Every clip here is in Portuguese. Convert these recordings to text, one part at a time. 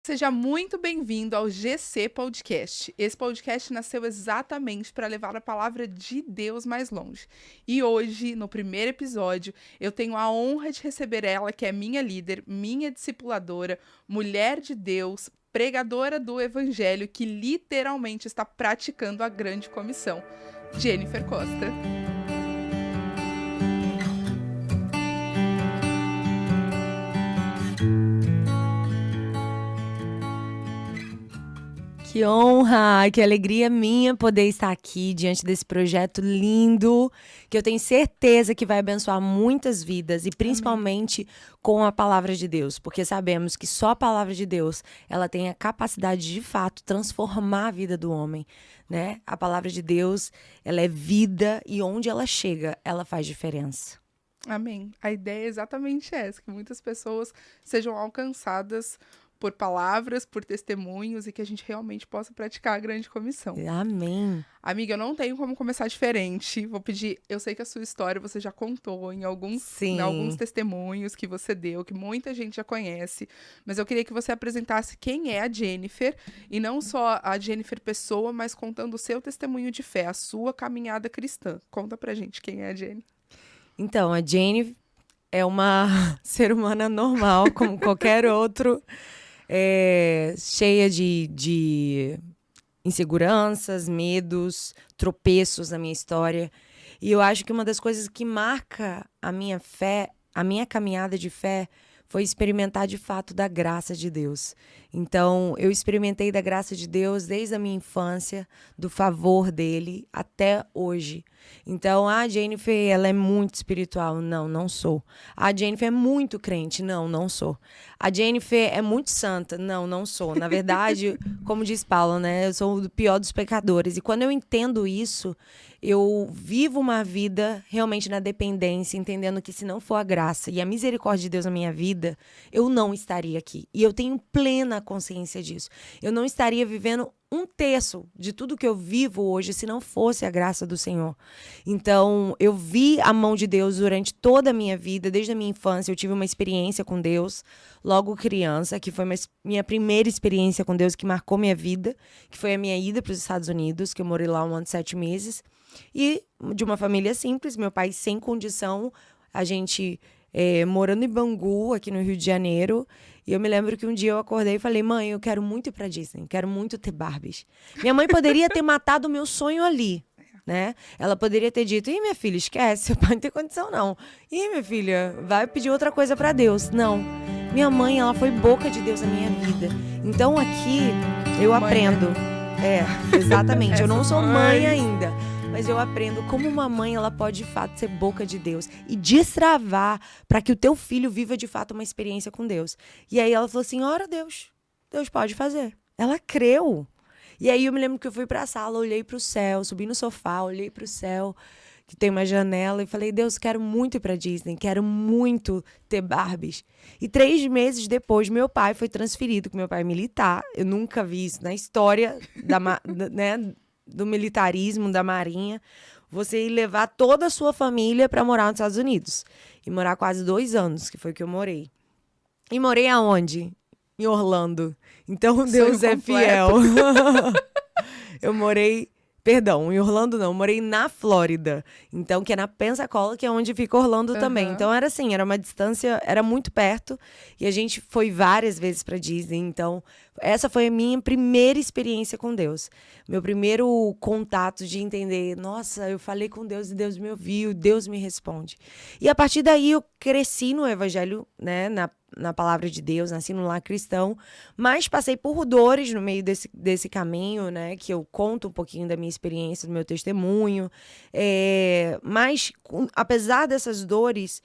Seja muito bem-vindo ao GC Podcast. Esse podcast nasceu exatamente para levar a palavra de Deus mais longe. E hoje, no primeiro episódio, eu tenho a honra de receber ela, que é minha líder, minha discipuladora, mulher de Deus, pregadora do Evangelho, que literalmente está praticando a grande comissão, Jennifer Costa. Que honra, que alegria minha poder estar aqui diante desse projeto lindo, que eu tenho certeza que vai abençoar muitas vidas e principalmente com a palavra de Deus, porque sabemos que só a palavra de Deus, ela tem a capacidade de fato transformar a vida do homem, né? A palavra de Deus, ela é vida e onde ela chega, ela faz diferença. Amém. A ideia é exatamente essa, que muitas pessoas sejam alcançadas por palavras, por testemunhos e que a gente realmente possa praticar a grande comissão. Amém. Amiga, eu não tenho como começar diferente. Vou pedir, eu sei que a sua história você já contou em alguns testemunhos que você deu, que muita gente já conhece, mas eu queria que você apresentasse quem é a Jennifer, e não só a Jennifer pessoa, mas contando o seu testemunho de fé, a sua caminhada cristã. Conta pra gente quem é a Jenny. Então, a Jenny é uma ser humana normal, como qualquer outro, cheia de inseguranças, medos, tropeços na minha história. E eu acho que uma das coisas que marca a minha fé, a minha caminhada de fé, foi experimentar de fato da graça de Deus. Então, eu experimentei da graça de Deus desde a minha infância, do favor dele até hoje. Então, a Jennifer, ela é muito espiritual. Não, não sou. A Jennifer é muito crente. Não, não sou. A Jennifer é muito santa. Não, não sou. Na verdade, como diz Paulo, né? Eu sou o pior dos pecadores. E quando eu entendo isso, eu vivo uma vida realmente na dependência, entendendo que se não for a graça e a misericórdia de Deus na minha vida, eu não estaria aqui. E eu tenho plena consciência disso. Eu não estaria vivendo um terço de tudo que eu vivo hoje se não fosse a graça do Senhor. Então, eu vi a mão de Deus durante toda a minha vida, desde a minha infância. Eu tive uma experiência com Deus, logo criança, que foi minha primeira experiência com Deus, que marcou minha vida, que foi a minha ida para os Estados Unidos, que eu morei lá 1 ano e 7 meses. E de uma família simples, meu pai sem condição, a gente morando em Bangu, aqui no Rio de Janeiro. E eu me lembro que um dia eu acordei e falei, mãe, eu quero muito ir pra Disney, quero muito ter Barbies. Minha mãe poderia ter matado o meu sonho ali, né? Ela poderia ter dito, minha filha, esquece, seu pai não tem condição não. Minha filha, vai pedir outra coisa pra Deus. Não. Minha mãe, ela foi boca de Deus na minha vida. Então aqui eu aprendo. Exatamente. Eu não sou mãe ainda. Mas eu aprendo como uma mãe, ela pode, de fato, ser boca de Deus e destravar para que o teu filho viva, de fato, uma experiência com Deus. E aí ela falou assim, ora Deus pode fazer. Ela creu. E aí eu me lembro que eu fui para a sala, olhei para o céu, subi no sofá, olhei para o céu, que tem uma janela, e falei, Deus, quero muito ir para Disney, quero muito ter Barbies. E 3 meses depois, meu pai foi transferido, que meu pai é militar. Eu nunca vi isso na história do militarismo, da marinha, você ir levar toda a sua família para morar nos Estados Unidos. E morar quase 2 anos, que foi que eu morei. E morei aonde? Em Orlando. Então, Deus é fiel. Eu morei... Perdão, em Orlando não, eu morei na Flórida. Então, que é na Pensacola, que é onde fica Orlando também. Então, era assim, era uma distância, era muito perto. E a gente foi várias vezes pra Disney. Então, essa foi a minha primeira experiência com Deus. Meu primeiro contato de entender, nossa, eu falei com Deus e Deus me ouviu, Deus me responde. E a partir daí, eu cresci no Evangelho, né, na palavra de Deus, nasci num lar cristão, mas passei por dores no meio desse caminho, né, que eu conto um pouquinho da minha experiência, do meu testemunho, mas apesar dessas dores,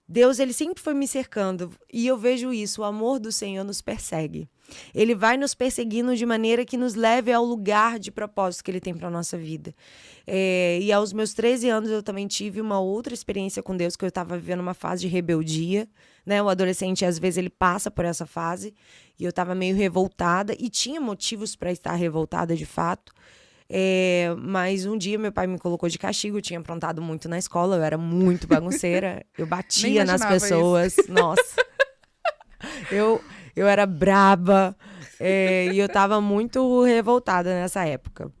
Deus, ele sempre foi me cercando, e eu vejo isso, o amor do Senhor nos persegue. Ele vai nos perseguindo de maneira que nos leve ao lugar de propósito que ele tem para a nossa vida. E aos meus 13 anos eu também tive uma outra experiência com Deus, que eu estava vivendo uma fase de rebeldia, né? O adolescente, às vezes, ele passa por essa fase, e eu estava meio revoltada, e tinha motivos para estar revoltada de fato. Mas um dia meu pai me colocou de castigo, eu tinha aprontado muito na escola, eu era muito bagunceira, eu batia nas pessoas. Nossa, eu era braba, E eu tava muito revoltada nessa época.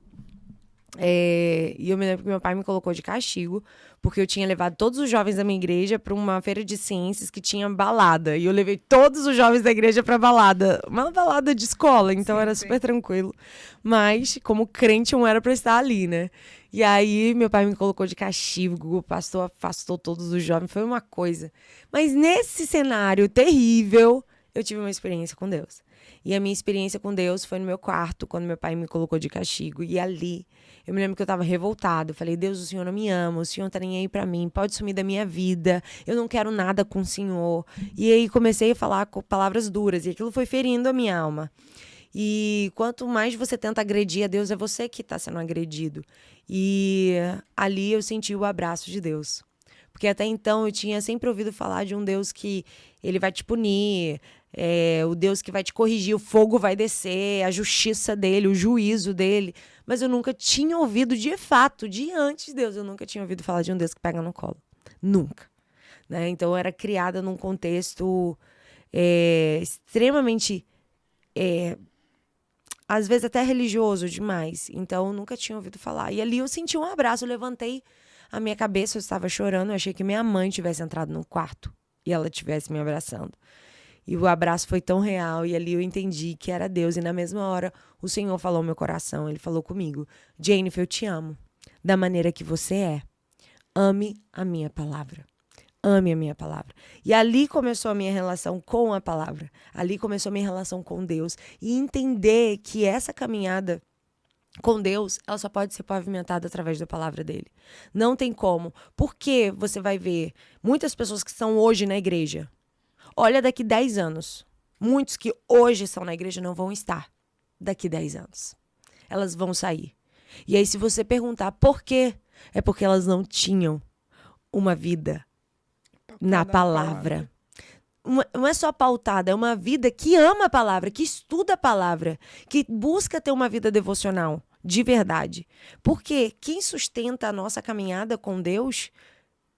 E eu me lembro que meu pai me colocou de castigo, porque eu tinha levado todos os jovens da minha igreja para uma feira de ciências que tinha balada. E eu levei todos os jovens da igreja pra balada. Uma balada de escola, então era super tranquilo. Mas, como crente, eu não era pra estar ali, né? E aí, meu pai me colocou de castigo, o pastor afastou todos os jovens, foi uma coisa. Mas nesse cenário terrível, eu tive uma experiência com Deus. E a minha experiência com Deus foi no meu quarto, quando meu pai me colocou de castigo. E ali, eu me lembro que eu tava revoltada. Eu falei, Deus, o Senhor não me ama, o Senhor não tá nem aí pra mim, pode sumir da minha vida, eu não quero nada com o Senhor. E aí comecei a falar com palavras duras, e aquilo foi ferindo a minha alma. E quanto mais você tenta agredir a Deus, é você que está sendo agredido. E ali eu senti o abraço de Deus. Porque até então eu tinha sempre ouvido falar de um Deus que ele vai te punir, o Deus que vai te corrigir, o fogo vai descer, a justiça dele, o juízo dele. Mas eu nunca tinha ouvido de fato, de antes de Deus, eu nunca tinha ouvido falar de um Deus que pega no colo. Nunca. Né? Então eu era criada num contexto extremamente... às vezes até religioso demais. Então, eu nunca tinha ouvido falar. E ali eu senti um abraço, eu levantei a minha cabeça, eu estava chorando, eu achei que minha mãe tivesse entrado no quarto e ela estivesse me abraçando. E o abraço foi tão real, e ali eu entendi que era Deus. E na mesma hora, o Senhor falou ao meu coração, ele falou comigo, Jennifer, eu te amo, da maneira que você é. Ame a minha palavra. Ame a minha palavra. E ali começou a minha relação com a palavra. Ali começou a minha relação com Deus. E entender que essa caminhada com Deus, ela só pode ser pavimentada através da palavra dele. Não tem como. Porque você vai ver muitas pessoas que estão hoje na igreja. Olha, daqui 10 anos. Muitos que hoje estão na igreja não vão estar daqui 10 anos. Elas vão sair. E aí, se você perguntar por quê, é porque elas não tinham uma vida na palavra. Não é só pautada, é uma vida que ama a palavra, que estuda a palavra, que busca ter uma vida devocional, de verdade. Porque quem sustenta a nossa caminhada com Deus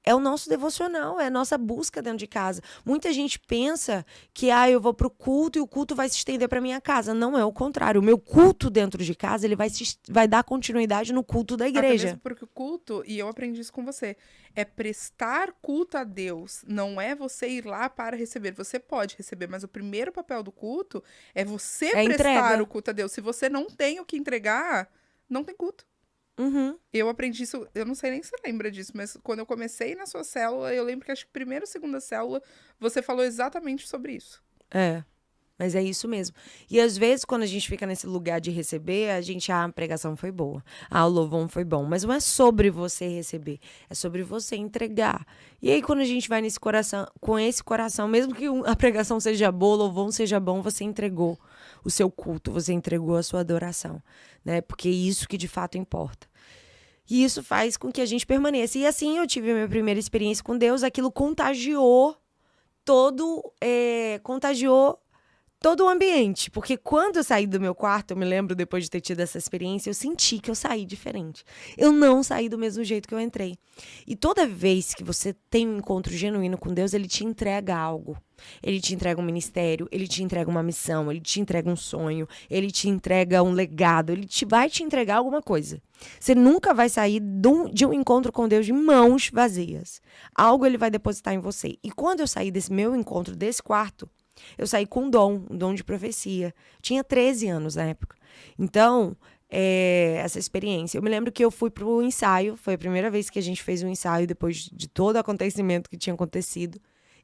é o nosso devocional, é a nossa busca dentro de casa. Muita gente pensa que eu vou pro culto e o culto vai se estender para minha casa. Não, é o contrário. O meu culto dentro de casa, ele vai dar continuidade no culto da igreja. Até mesmo porque o culto, e eu aprendi isso com você, é prestar culto a Deus. Não é você ir lá para receber. Você pode receber, mas o primeiro papel do culto é você prestar entrega. o culto a Deus. Se você não tem o que entregar, não tem culto. Uhum. Eu aprendi isso, eu não sei nem se você lembra disso, mas quando eu comecei na sua célula, eu lembro que acho que primeira ou segunda célula, você falou exatamente sobre isso. Mas é isso mesmo. E às vezes, quando a gente fica nesse lugar de receber, a pregação foi boa, o louvor foi bom. Mas não é sobre você receber, é sobre você entregar. E aí, quando a gente vai nesse coração, com esse coração, mesmo que a pregação seja boa, o louvor não seja bom, você entregou o seu culto, você entregou a sua adoração, né? Porque é isso que de fato importa. E isso faz com que a gente permaneça. E assim eu tive a minha primeira experiência com Deus, aquilo contagiou todo o ambiente, porque quando eu saí do meu quarto, eu me lembro, depois de ter tido essa experiência, eu senti que eu saí diferente. Eu não saí do mesmo jeito que eu entrei. E toda vez que você tem um encontro genuíno com Deus, ele te entrega algo. Ele te entrega um ministério, ele te entrega uma missão, ele te entrega um sonho, ele te entrega um legado, vai te entregar alguma coisa. Você nunca vai sair de um encontro com Deus de mãos vazias. Algo ele vai depositar em você. E quando eu saí desse meu encontro, desse quarto, eu saí com um dom de profecia. Tinha 13 anos na época. Então, essa experiência. Eu me lembro que eu fui pro ensaio. Foi a primeira vez que a gente fez um ensaio depois de todo o acontecimento que tinha acontecido.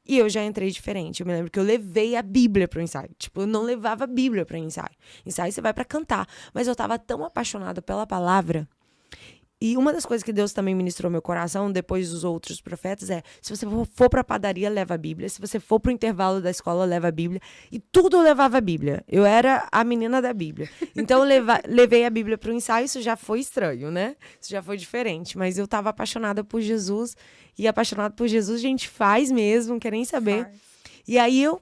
E eu já entrei diferente. Eu me lembro que eu levei a Bíblia pro ensaio. Tipo, eu não levava a Bíblia pro ensaio. Ensaio você vai pra cantar. Mas eu tava tão apaixonada pela palavra. E uma das coisas que Deus também ministrou no meu coração, depois dos outros profetas, se você for pra padaria, leva a Bíblia. Se você for pro intervalo da escola, leva a Bíblia. E tudo eu levava a Bíblia. Eu era a menina da Bíblia. Então, eu levei a Bíblia pro ensaio. Isso já foi estranho, né? Isso já foi diferente. Mas eu tava apaixonada por Jesus. E apaixonada por Jesus, a gente faz mesmo, não quer nem saber. Faz. E aí, eu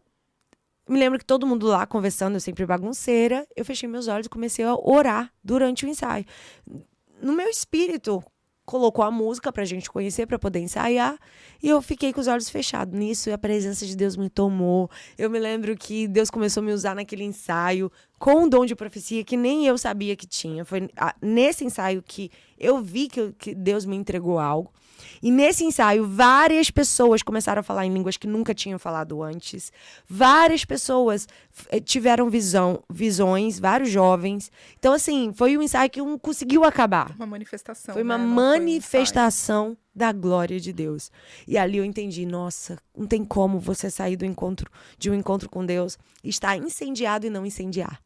me lembro que todo mundo lá conversando, eu sempre bagunceira. Eu fechei meus olhos e comecei a orar durante o ensaio. No meu espírito, colocou a música pra gente conhecer, pra poder ensaiar, e eu fiquei com os olhos fechados. Nisso, a presença de Deus me tomou. Eu me lembro que Deus começou a me usar naquele ensaio, com um dom de profecia que nem eu sabia que tinha. Foi nesse ensaio que eu vi que Deus me entregou algo. E nesse ensaio, várias pessoas começaram a falar em línguas que nunca tinham falado antes. Várias pessoas tiveram visões, vários jovens. Então, assim, foi um ensaio que não conseguiu acabar. Uma manifestação. Foi uma né? manifestação da glória de Deus. E ali eu entendi, nossa, não tem como você sair de um encontro com Deus e estar incendiado e não incendiar.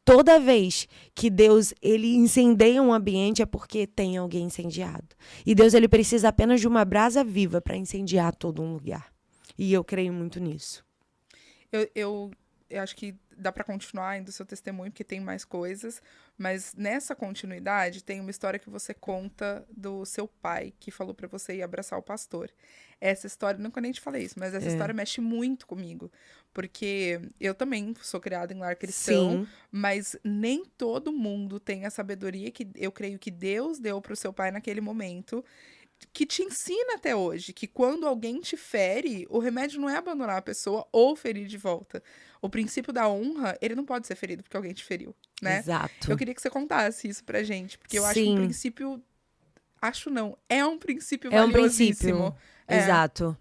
Toda vez que Deus ele incendeia um ambiente é porque tem alguém incendiado. E Deus ele precisa apenas de uma brasa viva para incendiar todo um lugar. E eu creio muito nisso. Eu acho que dá para continuar ainda o seu testemunho, porque tem mais coisas. Mas nessa continuidade, tem uma história que você conta do seu pai, que falou para você ir abraçar o pastor. Essa história, nunca nem te falei isso, mas essa história mexe muito comigo. Porque eu também sou criada em lar cristão, Sim. mas nem todo mundo tem a sabedoria que eu creio que Deus deu para o seu pai naquele momento, que te ensina até hoje, que quando alguém te fere, o remédio não é abandonar a pessoa ou ferir de volta. O princípio da honra, ele não pode ser ferido porque alguém te feriu, né? Exato. Eu queria que você contasse isso pra gente, porque eu acho um princípio... Acho não, é um princípio valiosíssimo. É um princípio, exato.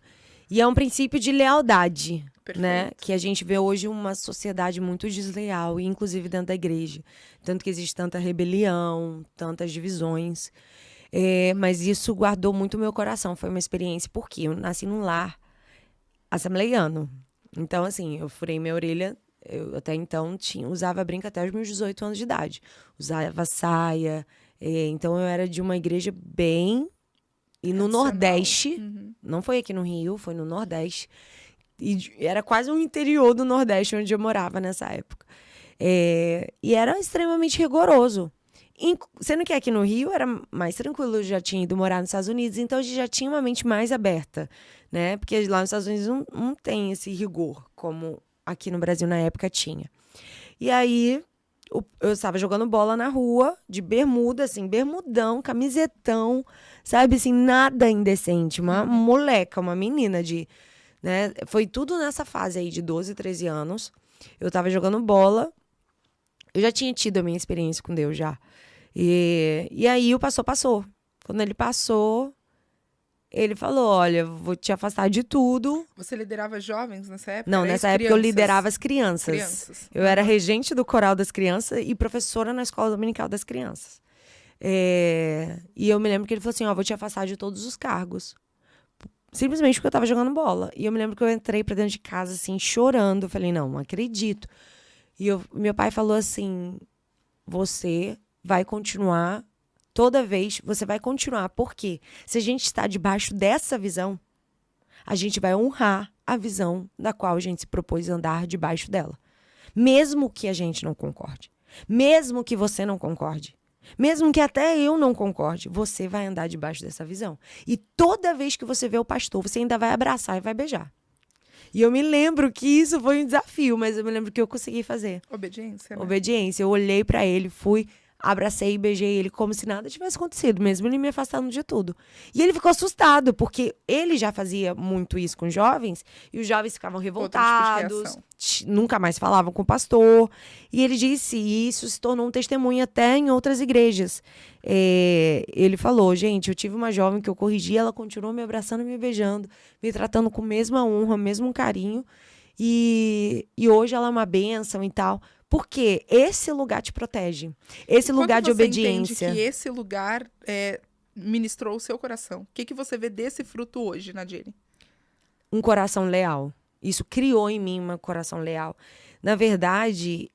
E é um princípio de lealdade, Perfeito. né? Que a gente vê hoje uma sociedade muito desleal, inclusive dentro da igreja. Tanto que existe tanta rebelião, tantas divisões. Mas isso guardou muito o meu coração. Foi uma experiência, porque eu nasci num lar assembleiano. Então, assim, eu furei minha orelha. Eu até então usava brinco até os meus 18 anos de idade. Usava saia. Então, eu era de uma igreja bem... E no Nordeste, não foi aqui no Rio, foi no Nordeste. E era quase um interior do Nordeste onde eu morava nessa época. E era extremamente rigoroso. Sendo que aqui no Rio era mais tranquilo, eu já tinha ido morar nos Estados Unidos, então a gente já tinha uma mente mais aberta, né? Porque lá nos Estados Unidos não tem esse rigor, como aqui no Brasil na época tinha. E aí, eu estava jogando bola na rua, de bermuda, assim, bermudão, camisetão, sabe, assim, nada indecente. Uma moleca, uma menina né? Foi tudo nessa fase aí de 12, 13 anos. Eu estava jogando bola, eu já tinha tido a minha experiência com Deus já. E aí o pastor passou. Quando ele passou, ele falou, olha, vou te afastar de tudo. Você liderava jovens nessa época? Não, nessa época eu liderava as crianças. Eu era regente do coral das crianças e professora na escola dominical das crianças. E eu me lembro que ele falou assim, vou te afastar de todos os cargos. Simplesmente porque eu tava jogando bola. E eu me lembro que eu entrei pra dentro de casa, assim, chorando. Eu falei, não acredito. E meu pai falou assim, você vai continuar, toda vez, você vai continuar. Por quê? Se a gente está debaixo dessa visão, a gente vai honrar a visão da qual a gente se propôs a andar debaixo dela. Mesmo que a gente não concorde. Mesmo que você não concorde. Mesmo que até eu não concorde, você vai andar debaixo dessa visão. E toda vez que você vê o pastor, você ainda vai abraçar e vai beijar. E eu me lembro que isso foi um desafio, mas eu me lembro que eu consegui fazer. Obediência, né? Obediência. Eu olhei pra ele, fui, abracei e beijei ele como se nada tivesse acontecido, mesmo ele me afastando de tudo. E ele ficou assustado, porque ele já fazia muito isso com jovens, e os jovens ficavam revoltados, nunca mais falavam com o pastor. E ele disse, e isso se tornou um testemunho até em outras igrejas. Ele falou, gente, eu tive uma jovem que eu corrigi, ela continuou me abraçando e me beijando, me tratando com a mesma honra, mesmo carinho, e hoje ela é uma bênção e tal. Porque esse lugar te protege. Esse lugar de obediência. Você entende que esse lugar ministrou o seu coração? O que você vê desse fruto hoje, Nadiene? Um coração leal. Isso criou em mim um coração leal. Na verdade,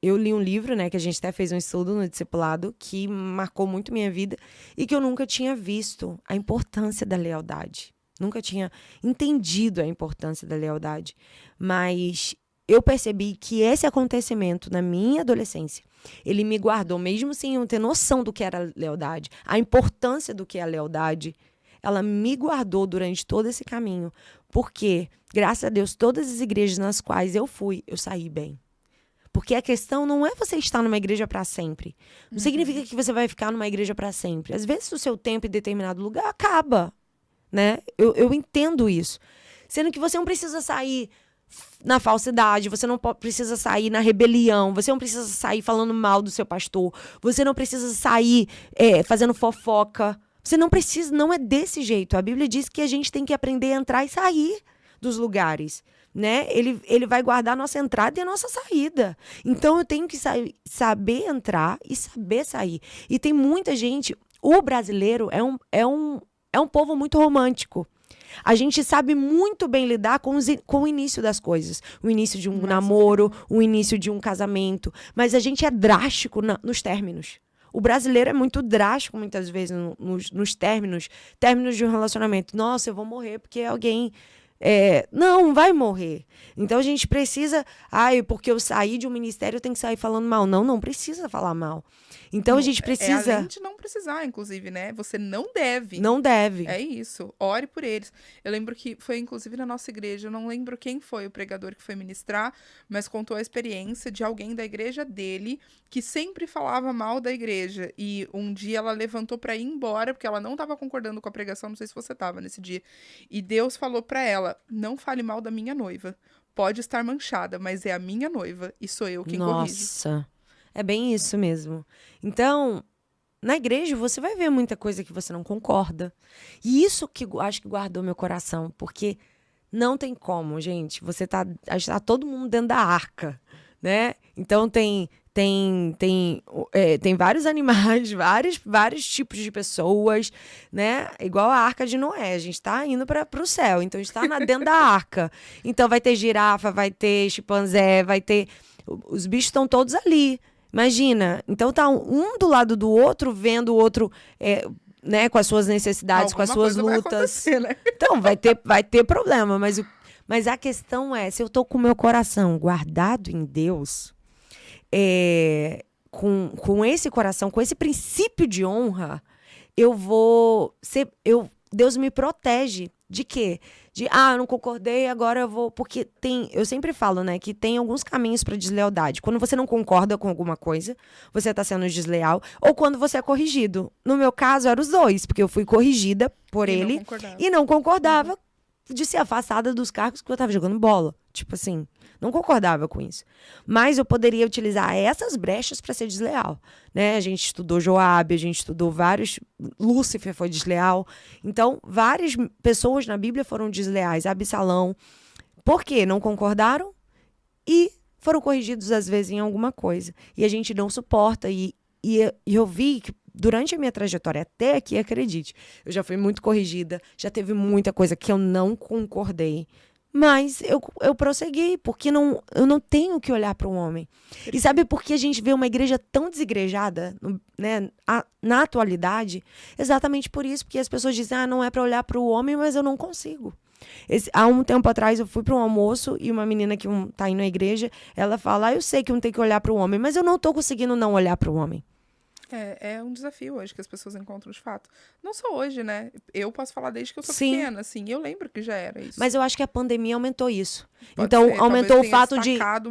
eu li um livro, né, que a gente até fez um estudo no discipulado, que marcou muito minha vida e que eu nunca tinha visto a importância da lealdade. Nunca tinha entendido a importância da lealdade. Mas eu percebi que esse acontecimento na minha adolescência, ele me guardou, mesmo sem eu ter noção do que era lealdade, a importância do que é a lealdade, ela me guardou durante todo esse caminho. Porque, graças a Deus, todas as igrejas nas quais eu fui, eu saí bem. Porque a questão não é você estar numa igreja para sempre. Não significa que você vai ficar numa igreja para sempre. Às vezes o seu tempo em determinado lugar acaba, né? Eu entendo isso. Sendo que você não precisa sair na falsidade, você não precisa sair na rebelião, você não precisa sair falando mal do seu pastor, você não precisa sair fazendo fofoca. Você não precisa, não é desse jeito. A Bíblia diz que a gente tem que aprender a entrar e sair dos lugares, né? Ele vai guardar a nossa entrada e a nossa saída. Então, eu tenho que saber entrar e saber sair. E tem muita gente... O brasileiro é um povo muito romântico. A gente sabe muito bem lidar com o início das coisas. O início de um namoro, o início de um casamento. Mas a gente é drástico nos términos. O brasileiro é muito drástico, muitas vezes, nos términos de um relacionamento. Nossa, eu vou morrer porque alguém... não vai morrer. Então, a gente precisa... porque eu saí de um ministério, eu tenho que sair falando mal. Não precisa falar mal. Então, a gente precisa... além de não precisar, inclusive, né? Você não deve. Não deve. É isso. Ore por eles. Eu lembro que foi, inclusive, na nossa igreja. Eu não lembro quem foi o pregador que foi ministrar, mas contou a experiência de alguém da igreja dele que sempre falava mal da igreja. E um dia ela levantou pra ir embora, porque ela não estava concordando com a pregação. Não sei se você estava nesse dia. E Deus falou pra ela: não fale mal da minha noiva. Pode estar manchada, mas é a minha noiva e sou eu quem corrige. Nossa, é bem isso mesmo. Então, na igreja você vai ver muita coisa que você não concorda. E isso que acho que guardou meu coração, porque não tem como, gente. A gente tá todo mundo dentro da arca, né? Então tem vários animais, vários tipos de pessoas, né? Igual a Arca de Noé. A gente tá indo pro céu, então a gente tá dentro da arca. Então vai ter girafa, vai ter chimpanzé, vai ter... Os bichos estão todos ali. Imagina. Então tá um do lado do outro, vendo o outro... né, com as suas necessidades, com as suas lutas. Né? Então, vai ter problema. Mas a questão é, se eu tô com o meu coração guardado em Deus... com esse coração, com esse princípio de honra, Deus me protege. De quê? Eu não concordei, agora eu vou... Porque eu sempre falo, né, que tem alguns caminhos para deslealdade. Quando você não concorda com alguma coisa, você está sendo desleal, ou quando você é corrigido. No meu caso, eram os dois, porque eu fui corrigida por ele e não concordava de ser afastada dos cargos que eu estava jogando bola. Tipo assim, não concordava com isso. Mas eu poderia utilizar essas brechas para ser desleal, né? A gente estudou Joabe, a gente estudou vários... Lúcifer foi desleal. Então, várias pessoas na Bíblia foram desleais. Absalão. Por quê? Não concordaram e foram corrigidos, às vezes, em alguma coisa. E a gente não suporta. E eu vi que durante a minha trajetória até aqui, acredite, eu já fui muito corrigida, já teve muita coisa que eu não concordei. Mas eu prossegui, porque eu não tenho que olhar para o homem. E sabe por que a gente vê uma igreja tão desigrejada, né, na atualidade? Exatamente por isso, porque as pessoas dizem, não é para olhar para o homem, mas eu não consigo. Há um tempo atrás eu fui para um almoço e uma menina que tá indo na igreja, ela fala, eu sei que não tem que olhar para o homem, mas eu não tô conseguindo não olhar para o homem. É um desafio hoje que as pessoas encontram de fato. Não só hoje, né? Eu posso falar desde que eu sou pequena, assim. Eu lembro que já era isso. Mas eu acho que a pandemia aumentou isso. Pode então, ser, aumentou o fato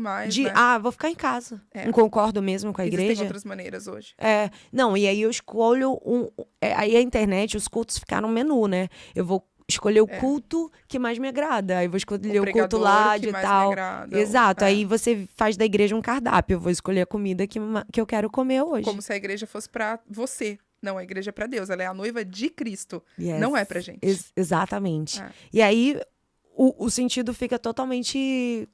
mais, né? Vou ficar em casa. Não concordo mesmo com a igreja. Existem outras maneiras hoje. Não, e aí eu escolho aí a internet, os cultos ficaram no menu, né? Eu vou escolher o culto que mais me agrada. Aí vou escolher o culto lá de tal. Exato. Aí você faz da igreja um cardápio. Eu vou escolher a comida que eu quero comer hoje. Como se a igreja fosse pra você. Não, a igreja é pra Deus. Ela é a noiva de Cristo. Yes. Não é pra gente. Exatamente. E aí o sentido fica totalmente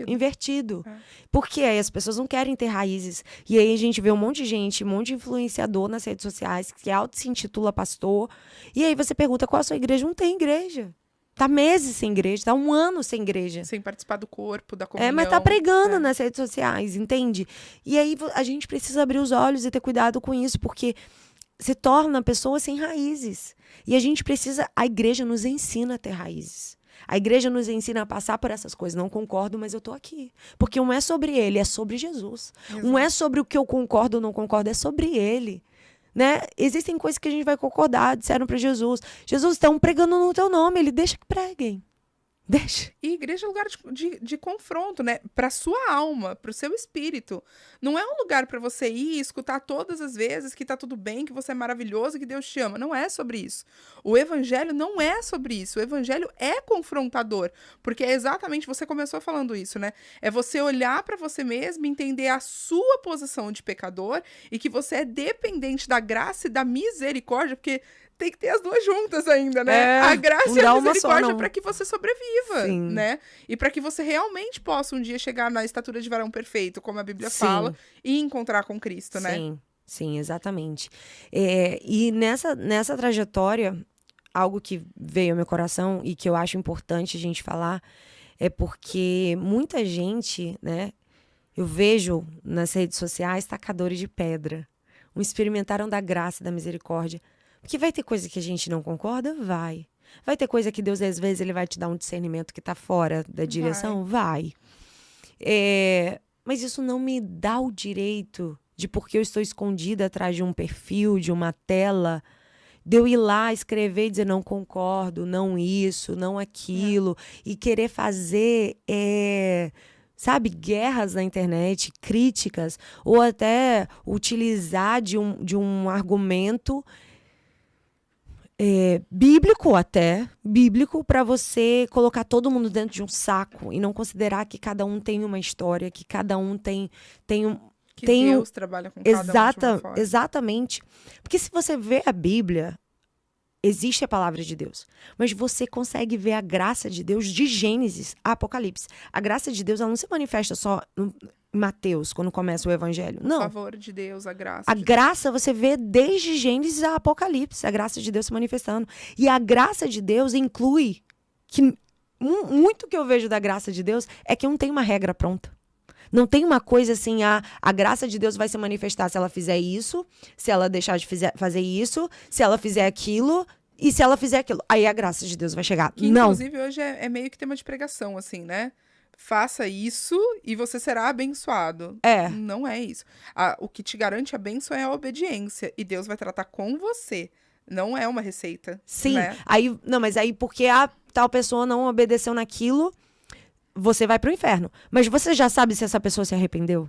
invertido. Porque aí as pessoas não querem ter raízes. E aí a gente vê um monte de gente, um monte de influenciador nas redes sociais que se intitula pastor. E aí você pergunta qual a sua igreja? Não tem igreja. Tá meses sem igreja, tá um ano sem igreja. Sem participar do corpo, da comunhão. Mas tá pregando nas redes sociais, entende? E aí a gente precisa abrir os olhos e ter cuidado com isso, porque se torna a pessoa sem raízes. E a igreja nos ensina a ter raízes. A igreja nos ensina a passar por essas coisas. Não concordo, mas eu tô aqui. Porque não é sobre ele, é sobre Jesus. Exato. Não é sobre o que eu concordo ou não concordo, é sobre ele. Né? Existem coisas que a gente vai concordar, disseram para Jesus. Jesus, estão pregando no teu nome, ele deixa que preguem. Deixa. E igreja é lugar de confronto, né? Pra sua alma, pro seu espírito. Não é um lugar pra você ir e escutar todas as vezes que tá tudo bem, que você é maravilhoso, que Deus te ama. Não é sobre isso. O evangelho não é sobre isso. O evangelho é confrontador. Porque é exatamente, você começou falando isso, né? É você olhar pra você mesmo, entender a sua posição de pecador e que você é dependente da graça e da misericórdia, porque tem que ter as duas juntas ainda, né? A graça não e a dá uma só, misericórdia não. para que você sobreviva, Sim. né? E para que você realmente possa um dia chegar na estatura de varão perfeito, como a Bíblia Sim. fala, e encontrar com Cristo, né? Sim, sim, exatamente. E nessa trajetória, algo que veio ao meu coração e que eu acho importante a gente falar é porque muita gente, né? Eu vejo nas redes sociais tacadores de pedra. Experimentaram da graça e da misericórdia. Porque vai ter coisa que a gente não concorda? Vai. Vai ter coisa que Deus, às vezes, ele vai te dar um discernimento que está fora da direção? Vai. Mas isso não me dá o direito de, porque eu estou escondida atrás de um perfil, de uma tela, de eu ir lá escrever e dizer não concordo, não isso, não aquilo, e querer fazer... sabe, guerras na internet, críticas, ou até utilizar de um argumento bíblico, para você colocar todo mundo dentro de um saco e não considerar que cada um tem uma história, que cada um tem um... Que Deus trabalha com cada um de uma forma. Exatamente. Porque se você vê a Bíblia, existe a palavra de Deus, mas você consegue ver a graça de Deus de Gênesis a Apocalipse. A graça de Deus, ela não se manifesta só em Mateus, quando começa o Evangelho. Não. O favor de Deus, a graça. A graça você vê desde Gênesis a Apocalipse, a graça de Deus se manifestando. E a graça de Deus inclui que muito que eu vejo da graça de Deus é que não tem uma regra pronta. Não tem uma coisa assim, a graça de Deus vai se manifestar se ela fizer isso, se ela deixar de fazer isso, se ela fizer aquilo e se ela fizer aquilo. Aí a graça de Deus vai chegar. Que, não. Inclusive, hoje é meio que tema de pregação, assim, né? Faça isso e você será abençoado. Não é isso. O que te garante a bênção é a obediência. E Deus vai tratar com você. Não é uma receita. Sim. Né? Mas aí porque a tal pessoa não obedeceu naquilo, você vai pro inferno. Mas você já sabe se essa pessoa se arrependeu?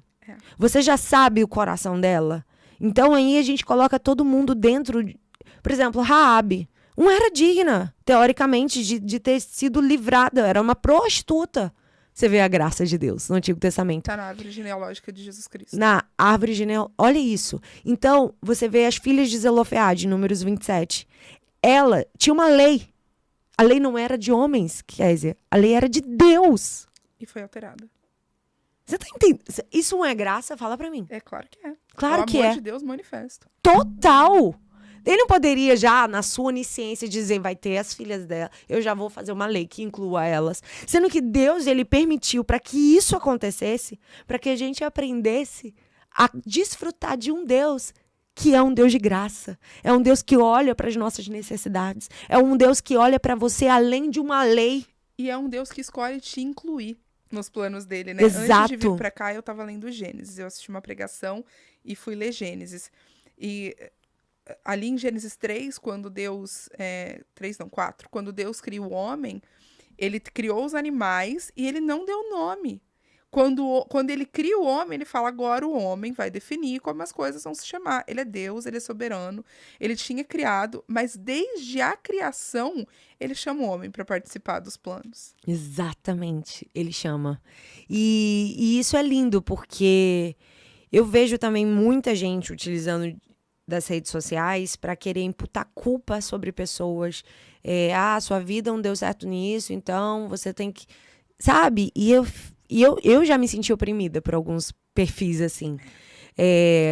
Você já sabe o coração dela? Então aí a gente coloca todo mundo dentro... Por exemplo, Raabe. Não era digna, teoricamente, de ter sido livrada. Era uma prostituta. Você vê a graça de Deus no Antigo Testamento. Está na árvore genealógica de Jesus Cristo. Na árvore genealógica. Olha isso. Então, você vê as filhas de Zelofeade, Números 27. Ela tinha uma lei. A lei não era de homens, Kézia. A lei era de Deus. E foi alterada. Você tá entendendo? Isso não é graça? Fala pra mim. É claro que é. Claro que é. O amor de Deus manifesto. Total! Ele não poderia já, na sua onisciência, dizer, vai ter as filhas dela, eu já vou fazer uma lei que inclua elas. Sendo que Deus, ele permitiu para que isso acontecesse, para que a gente aprendesse a desfrutar de um Deus que é um Deus de graça. É um Deus que olha para as nossas necessidades. É um Deus que olha para você além de uma lei. E é um Deus que escolhe te incluir nos planos dele, né? Exato. Antes de vir para cá, eu estava lendo Gênesis. Eu assisti uma pregação e fui ler Gênesis. E... ali em Gênesis 3, quando Deus... 3 não, 4. Quando Deus cria o homem, ele criou os animais e ele não deu nome. Quando ele cria o homem, ele fala, agora o homem vai definir como as coisas vão se chamar. Ele é Deus, ele é soberano, ele tinha criado, mas desde a criação, ele chama o homem para participar dos planos. Exatamente, ele chama. E isso é lindo, porque eu vejo também muita gente utilizando das redes sociais para querer imputar culpa sobre pessoas. Sua vida não deu certo nisso, então você tem que... Sabe? E eu já me senti oprimida por alguns perfis assim.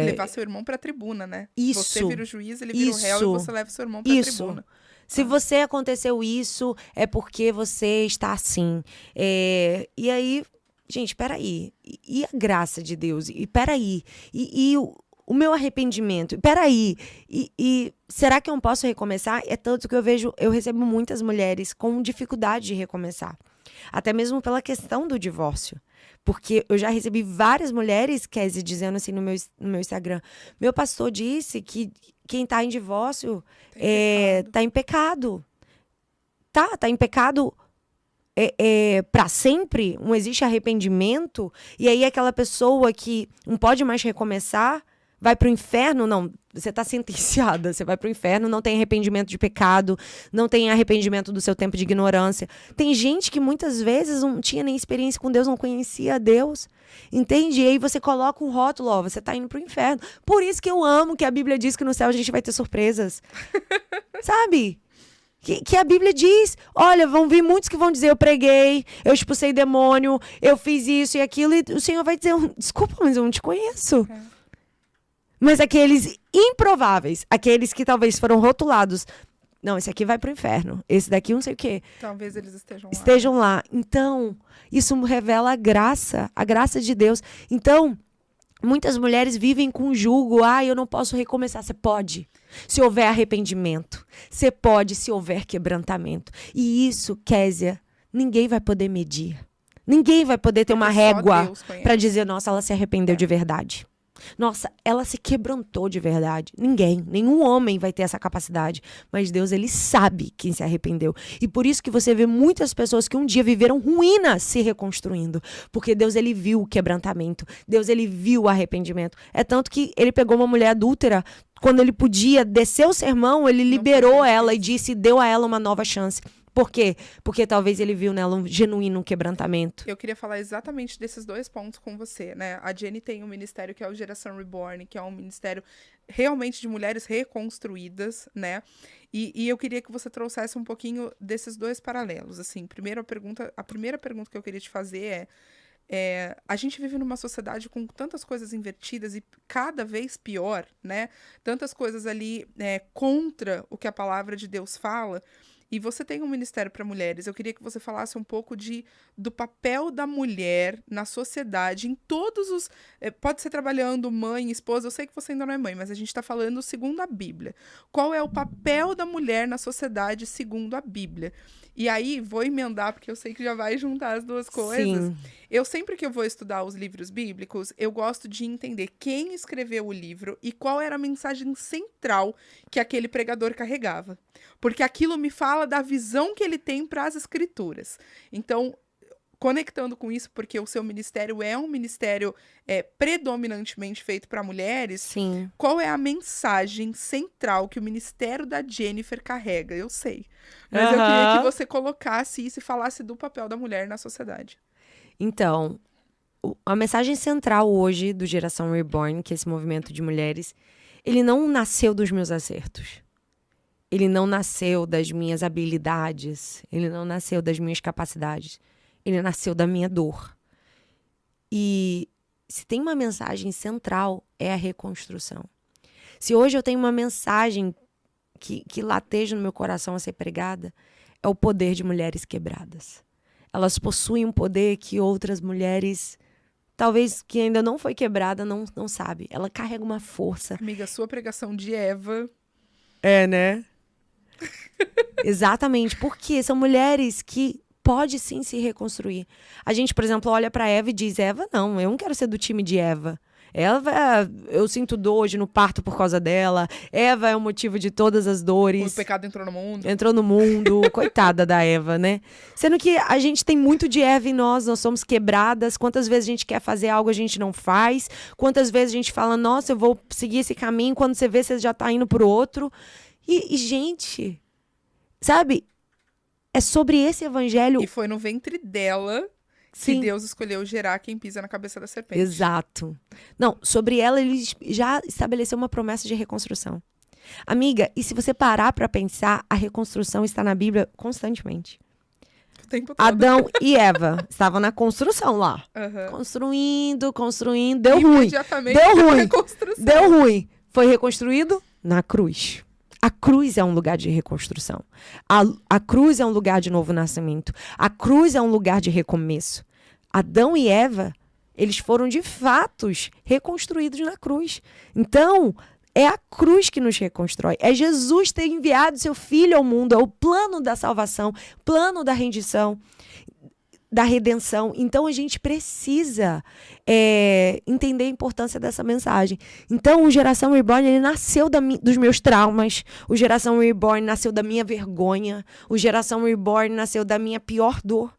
Levar seu irmão pra tribuna, né? Isso. Você vira o juiz, ele vira o réu e você leva seu irmão pra tribuna. Se você aconteceu isso, é porque você está assim. E aí, gente, peraí. E a graça de Deus? E peraí. E o meu arrependimento? Peraí. E será que eu não posso recomeçar? É tanto que eu recebo muitas mulheres com dificuldade de recomeçar. Até mesmo pela questão do divórcio. Porque eu já recebi várias mulheres, Kézia, dizendo assim no meu Instagram, meu pastor disse que quem tá em divórcio tá em pecado. Tá em pecado para sempre, não existe arrependimento, e aí aquela pessoa que não pode mais recomeçar vai pro inferno. Não, você está sentenciada, você vai pro inferno, não tem arrependimento de pecado, não tem arrependimento do seu tempo de ignorância. Tem gente que muitas vezes não tinha nem experiência com Deus, não conhecia Deus, entende? E aí você coloca um rótulo, ó, você tá indo pro inferno. Por isso que eu amo que a Bíblia diz que no céu a gente vai ter surpresas. Sabe? Que a Bíblia diz, olha, vão vir muitos que vão dizer, eu preguei, eu expulsei demônio, eu fiz isso e aquilo, e o Senhor vai dizer, desculpa, mas eu não te conheço. Mas aqueles improváveis, aqueles que talvez foram rotulados, não, esse aqui vai pro inferno, esse daqui não sei o quê. Talvez eles estejam lá. Estejam lá. Então, isso revela a graça de Deus. Então, muitas mulheres vivem com julgo, eu não posso recomeçar. Você pode, se houver arrependimento. Você pode, se houver quebrantamento. E isso, Késia, ninguém vai poder medir. Ninguém vai poder ter uma régua para dizer, nossa, ela se arrependeu de verdade. Nossa, ela se quebrantou de verdade. Nenhum homem vai ter essa capacidade. Mas Deus, ele sabe quem se arrependeu. E por isso que você vê muitas pessoas que um dia viveram ruínas se reconstruindo. Porque Deus, ele viu o quebrantamento. Deus, ele viu o arrependimento. É tanto que ele pegou uma mulher adúltera, quando ele podia descer o sermão, ele liberou ela e deu a ela uma nova chance. Por quê? Porque talvez ele viu nela um genuíno quebrantamento. Eu queria falar exatamente desses dois pontos com você, né? A Jenny tem um ministério que é o Geração Reborn, que é um ministério realmente de mulheres reconstruídas, né? E eu queria que você trouxesse um pouquinho desses dois paralelos. Assim, a primeira pergunta que eu queria te fazer a gente vive numa sociedade com tantas coisas invertidas e cada vez pior, né? Tantas coisas ali contra o que a palavra de Deus fala. E você tem um ministério para mulheres. Eu queria que você falasse um pouco do papel da mulher na sociedade, em todos os... pode ser trabalhando, mãe, esposa, eu sei que você ainda não é mãe, mas a gente está falando segundo a Bíblia. Qual é o papel da mulher na sociedade segundo a Bíblia? E aí, vou emendar, porque eu sei que já vai juntar as duas coisas. Sim. Eu sempre que eu vou estudar os livros bíblicos, eu gosto de entender quem escreveu o livro e qual era a mensagem central que aquele pregador carregava. Porque aquilo me fala da visão que ele tem para as escrituras. Então, conectando com isso, porque o seu ministério é um ministério predominantemente feito para mulheres, Sim. Qual é a mensagem central que o ministério da Jennifer carrega? Eu sei. Mas eu queria que você colocasse isso e falasse do papel da mulher na sociedade. Então, a mensagem central hoje do Geração Reborn, que é esse movimento de mulheres, ele não nasceu dos meus acertos. Ele não nasceu das minhas habilidades. Ele não nasceu das minhas capacidades. Ele nasceu da minha dor. E se tem uma mensagem central, é a reconstrução. Se hoje eu tenho uma mensagem que lateja no meu coração a ser pregada, é o poder de mulheres quebradas. Elas possuem um poder que outras mulheres, talvez que ainda não foi quebrada, não sabe. Ela carrega uma força. Amiga, sua pregação de Eva... É, né? Exatamente. Porque são mulheres que pode sim se reconstruir. A gente, por exemplo, olha para Eva e diz, Eva, não, eu não quero ser do time de Eva. Eva, eu sinto dor hoje no parto por causa dela. Eva é o motivo de todas as dores. O pecado entrou no mundo. Entrou no mundo. Coitada da Eva, né? Sendo que a gente tem muito de Eva em nós somos quebradas. Quantas vezes a gente quer fazer algo, a gente não faz. Quantas vezes a gente fala, nossa, eu vou seguir esse caminho. Quando você vê, você já tá indo pro outro. E gente, sabe? É sobre esse evangelho. E foi no ventre dela que Deus escolheu gerar quem pisa na cabeça da serpente. Exato. Não, sobre ela ele já estabeleceu uma promessa de reconstrução. Amiga, e se você parar para pensar, a reconstrução está na Bíblia constantemente. O tempo todo. Adão e Eva estavam na construção lá. Construindo, deu ruim. Deu ruim. Foi reconstruído na cruz. A cruz é um lugar de reconstrução. A cruz é um lugar de novo nascimento. A cruz é um lugar de recomeço. Adão e Eva, eles foram de fatos reconstruídos na cruz. Então, é a cruz que nos reconstrói. É Jesus ter enviado seu Filho ao mundo. É o plano da salvação, plano da rendição, da redenção. Então, a gente precisa entender a importância dessa mensagem. Então, o Geração Reborn, ele nasceu dos meus traumas. O Geração Reborn nasceu da minha vergonha. O Geração Reborn nasceu da minha pior dor.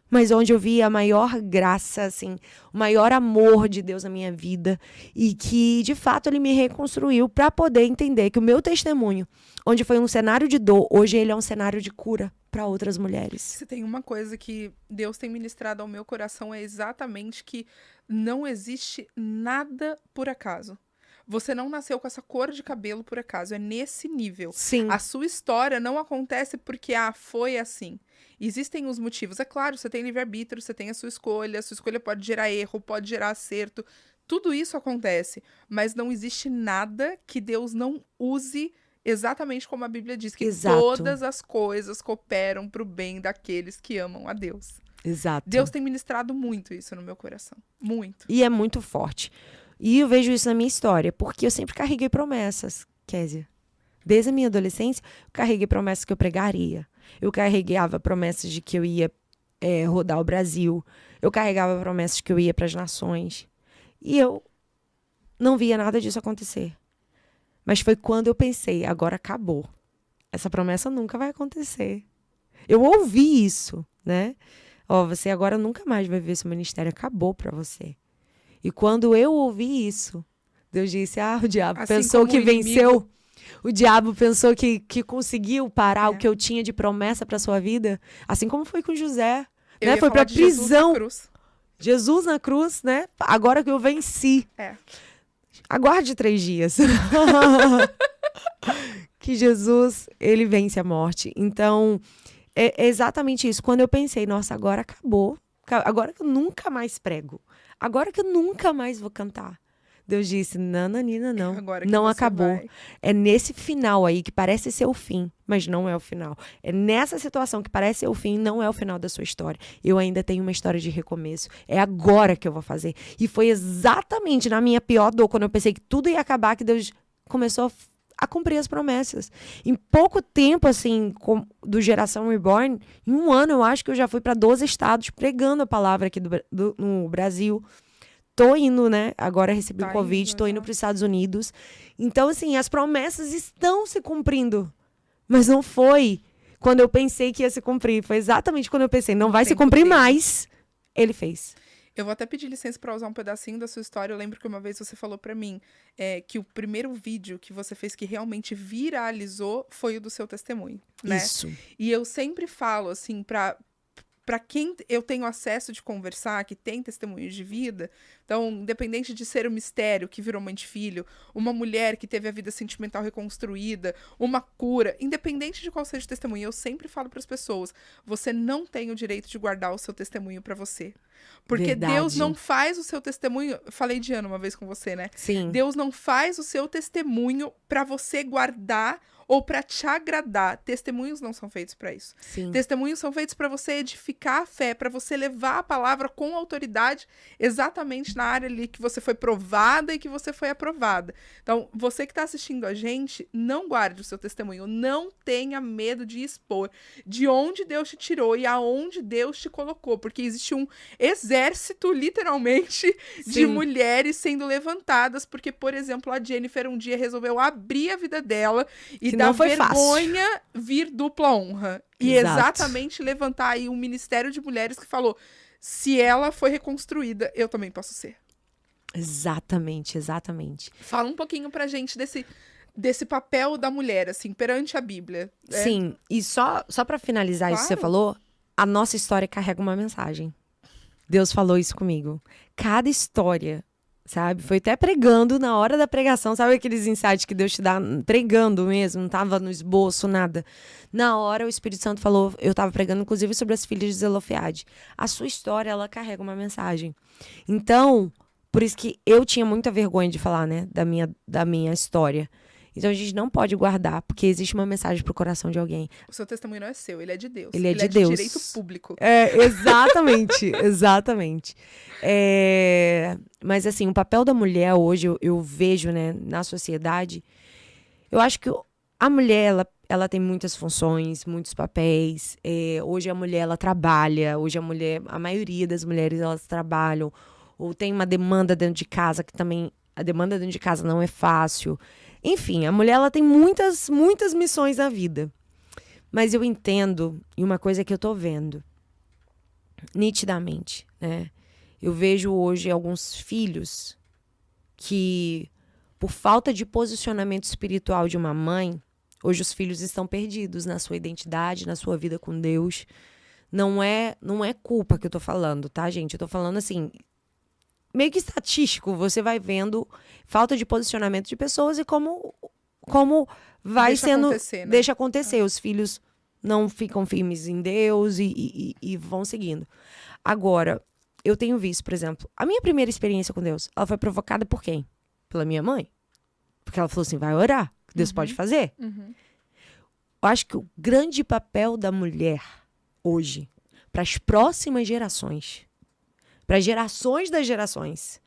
mas onde eu vi a maior graça, assim, o maior amor de Deus na minha vida e que, de fato, ele me reconstruiu para poder entender que o meu testemunho, onde foi um cenário de dor, hoje ele é um cenário de cura para outras mulheres. Se tem uma coisa que Deus tem ministrado ao meu coração é exatamente que não existe nada por acaso. Você não nasceu com essa cor de cabelo por acaso, é nesse nível. Sim. A sua história não acontece porque, foi assim. Existem os motivos. É claro, você tem livre-arbítrio, você tem a sua escolha pode gerar erro, pode gerar acerto. Tudo isso acontece, mas não existe nada que Deus não use exatamente como a Bíblia diz, que Exato. todas as coisas cooperam para o bem daqueles que amam a Deus. Exato. Deus tem ministrado muito isso no meu coração. Muito. E é muito forte. E eu vejo isso na minha história, porque eu sempre carreguei promessas, Kézia. Desde a minha adolescência, eu carreguei promessas que eu pregaria. Eu carregava promessas de que eu ia rodar o Brasil. Eu carregava promessas de que eu ia para as nações. E eu não via nada disso acontecer. Mas foi quando eu pensei, agora acabou. Essa promessa nunca vai acontecer. Eu ouvi isso, né? Você agora nunca mais vai ver seu ministério, acabou para você. E quando eu ouvi isso, Deus disse, o diabo assim pensou que venceu. O diabo pensou que conseguiu parar o que eu tinha de promessa para sua vida. Assim como foi com José. Né? Foi para prisão. Jesus na cruz, né? Agora que eu venci. Aguarde 3 dias. Que Jesus, ele vence a morte. Então, é exatamente isso. Quando eu pensei, nossa, agora acabou. Agora que eu nunca mais prego. Agora que eu nunca mais vou cantar. Deus disse, Nina, não. Não acabou. Vai. É nesse final aí que parece ser o fim, mas não é o final. É nessa situação que parece ser o fim, não é o final da sua história. Eu ainda tenho uma história de recomeço. É agora que eu vou fazer. E foi exatamente na minha pior dor, quando eu pensei que tudo ia acabar, que Deus começou a cumprir as promessas. Em pouco tempo, assim, do Geração Reborn, em 1 ano, eu acho que eu já fui para 12 estados pregando a palavra aqui no Brasil. Tô indo, né? Agora recebi o Covid, tô indo para os Estados Unidos. Então, assim, as promessas estão se cumprindo. Mas não foi quando eu pensei que ia se cumprir. Foi exatamente quando eu pensei, não vai se cumprir mais. Ele fez. Eu vou até pedir licença para usar um pedacinho da sua história. Eu lembro que uma vez você falou para mim que o primeiro vídeo que você fez que realmente viralizou foi o do seu testemunho, né? Isso. E eu sempre falo, assim, para quem eu tenho acesso de conversar, que tem testemunhos de vida, então, independente de ser um mistério que virou mãe de filho, uma mulher que teve a vida sentimental reconstruída, uma cura, independente de qual seja o testemunho, eu sempre falo para as pessoas, você não tem o direito de guardar o seu testemunho para você. Porque Verdade. Deus não faz o seu testemunho, eu falei de Ana uma vez com você, né? Sim. Deus não faz o seu testemunho para você guardar ou para te agradar. Testemunhos não são feitos para isso. Sim. Testemunhos são feitos para você edificar a fé, para você levar a palavra com autoridade exatamente na área ali que você foi provada e que você foi aprovada. Então, você que está assistindo a gente, não guarde o seu testemunho, não tenha medo de expor de onde Deus te tirou e aonde Deus te colocou, porque existe um exército, literalmente, de mulheres sendo levantadas, porque, por exemplo, a Jennifer um dia resolveu abrir a vida dela e que da não foi vergonha fácil. Vir dupla honra. E exatamente levantar aí um ministério de mulheres que falou, se ela foi reconstruída, eu também posso ser. Exatamente. Fala um pouquinho pra gente desse papel da mulher, assim, perante a Bíblia. Sim, e só pra finalizar isso que você falou, a nossa história carrega uma mensagem. Deus falou isso comigo. Cada história, sabe? Foi até pregando na hora da pregação. Sabe aqueles insights que Deus te dá pregando mesmo? Não tava no esboço, nada. Na hora, o Espírito Santo falou... Eu tava pregando, inclusive, sobre as filhas de Zelofeade. A sua história, ela carrega uma mensagem. Então, por isso que eu tinha muita vergonha de falar, né? Da minha história. Então, a gente não pode guardar, porque existe uma mensagem pro coração de alguém. O seu testemunho não é seu, ele é de Deus. Ele é de Deus. Direito público. Exatamente, exatamente. Mas, assim, o papel da mulher hoje, eu vejo, né, na sociedade, eu acho que a mulher, ela tem muitas funções, muitos papéis. Hoje a mulher, ela trabalha. Hoje a maioria das mulheres, elas trabalham. Ou tem uma demanda dentro de casa, que também a demanda dentro de casa não é fácil. Enfim, a mulher, ela tem muitas missões na vida. Mas eu entendo, e uma coisa que eu tô vendo, nitidamente, né? Eu vejo hoje alguns filhos que, por falta de posicionamento espiritual de uma mãe, hoje os filhos estão perdidos na sua identidade, na sua vida com Deus. Não é culpa que eu tô falando, tá, gente? Eu tô falando assim, meio que estatístico. Você vai vendo falta de posicionamento de pessoas e como vai Deixa sendo... acontecer, né? Deixa acontecer. Os filhos não ficam firmes em Deus e vão seguindo. Agora, eu tenho visto, por exemplo, a minha primeira experiência com Deus, ela foi provocada por quem? Pela minha mãe. Porque ela falou assim, vai orar, que Deus pode fazer. Eu acho que o grande papel da mulher hoje, para as próximas gerações, para as gerações das gerações,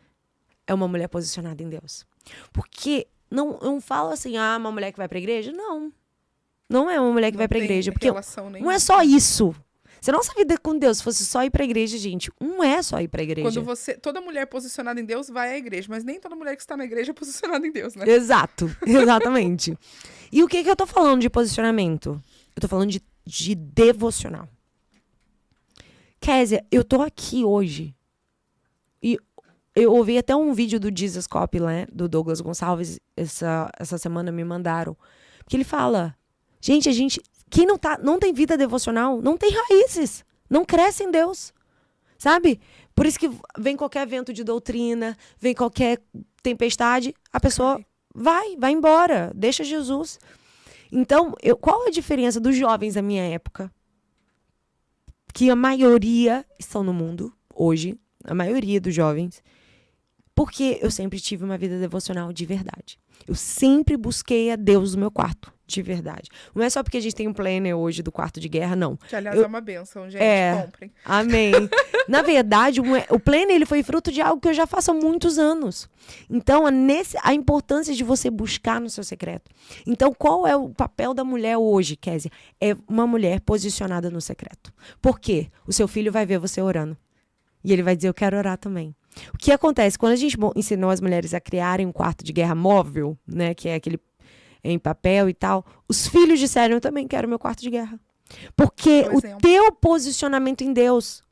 é uma mulher posicionada em Deus. Porque não falo assim, uma mulher que vai para a igreja. Não é uma mulher que vai para a igreja. Porque não é só isso. Se a nossa vida com Deus fosse só ir pra igreja, gente, não é só ir pra igreja. Toda mulher posicionada em Deus vai à igreja, mas nem toda mulher que está na igreja é posicionada em Deus, né? Exato, exatamente. E o que eu tô falando de posicionamento? Eu tô falando de devocional. Kézia, eu tô aqui hoje e eu ouvi até um vídeo do Jesus Cop, né, do Douglas Gonçalves, essa semana me mandaram, que ele fala, gente, quem não tem vida devocional, não tem raízes, não cresce em Deus, sabe? Por isso que vem qualquer vento de doutrina, vem qualquer tempestade, a pessoa vai embora, deixa Jesus. Então, qual a diferença dos jovens da minha época? Que a maioria estão no mundo, hoje, a maioria dos jovens, porque eu sempre tive uma vida devocional de verdade. Eu sempre busquei a Deus no meu quarto, de verdade. Não é só porque a gente tem um planner hoje do quarto de guerra, não. Que, aliás, é uma bênção, gente. Comprem. Amém. Na verdade, o planner ele foi fruto de algo que eu já faço há muitos anos. Então, a importância de você buscar no seu secreto. Então, qual é o papel da mulher hoje, Kézia? É uma mulher posicionada no secreto. Por quê? O seu filho vai ver você orando. E ele vai dizer, eu quero orar também. O que acontece? Quando a gente ensinou as mulheres a criarem um quarto de guerra móvel, né, que é aquele em papel e tal, os filhos disseram, eu também quero meu quarto de guerra. Porque o teu posicionamento em Deus,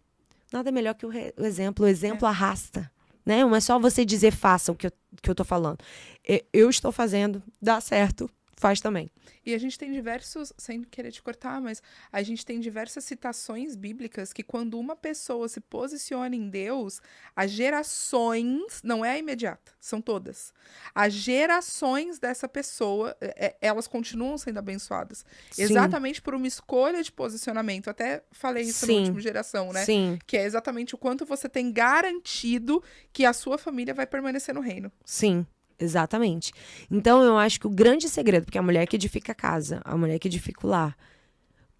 nada melhor que o exemplo. O exemplo arrasta. Né? Não é só você dizer, faça o que eu tô falando. Eu estou fazendo, dá certo, faz também. E a gente tem diversos, sem querer te cortar, mas a gente tem diversas citações bíblicas que quando uma pessoa se posiciona em Deus, as gerações, não é a imediata, são todas. As gerações dessa pessoa, elas continuam sendo abençoadas. Sim. Exatamente por uma escolha de posicionamento. Até falei isso no último Geração, né? Sim. Que é exatamente o quanto você tem garantido que a sua família vai permanecer no reino. Sim. Exatamente. Então, eu acho que o grande segredo, porque a mulher que edifica a casa, a mulher que edifica o lar,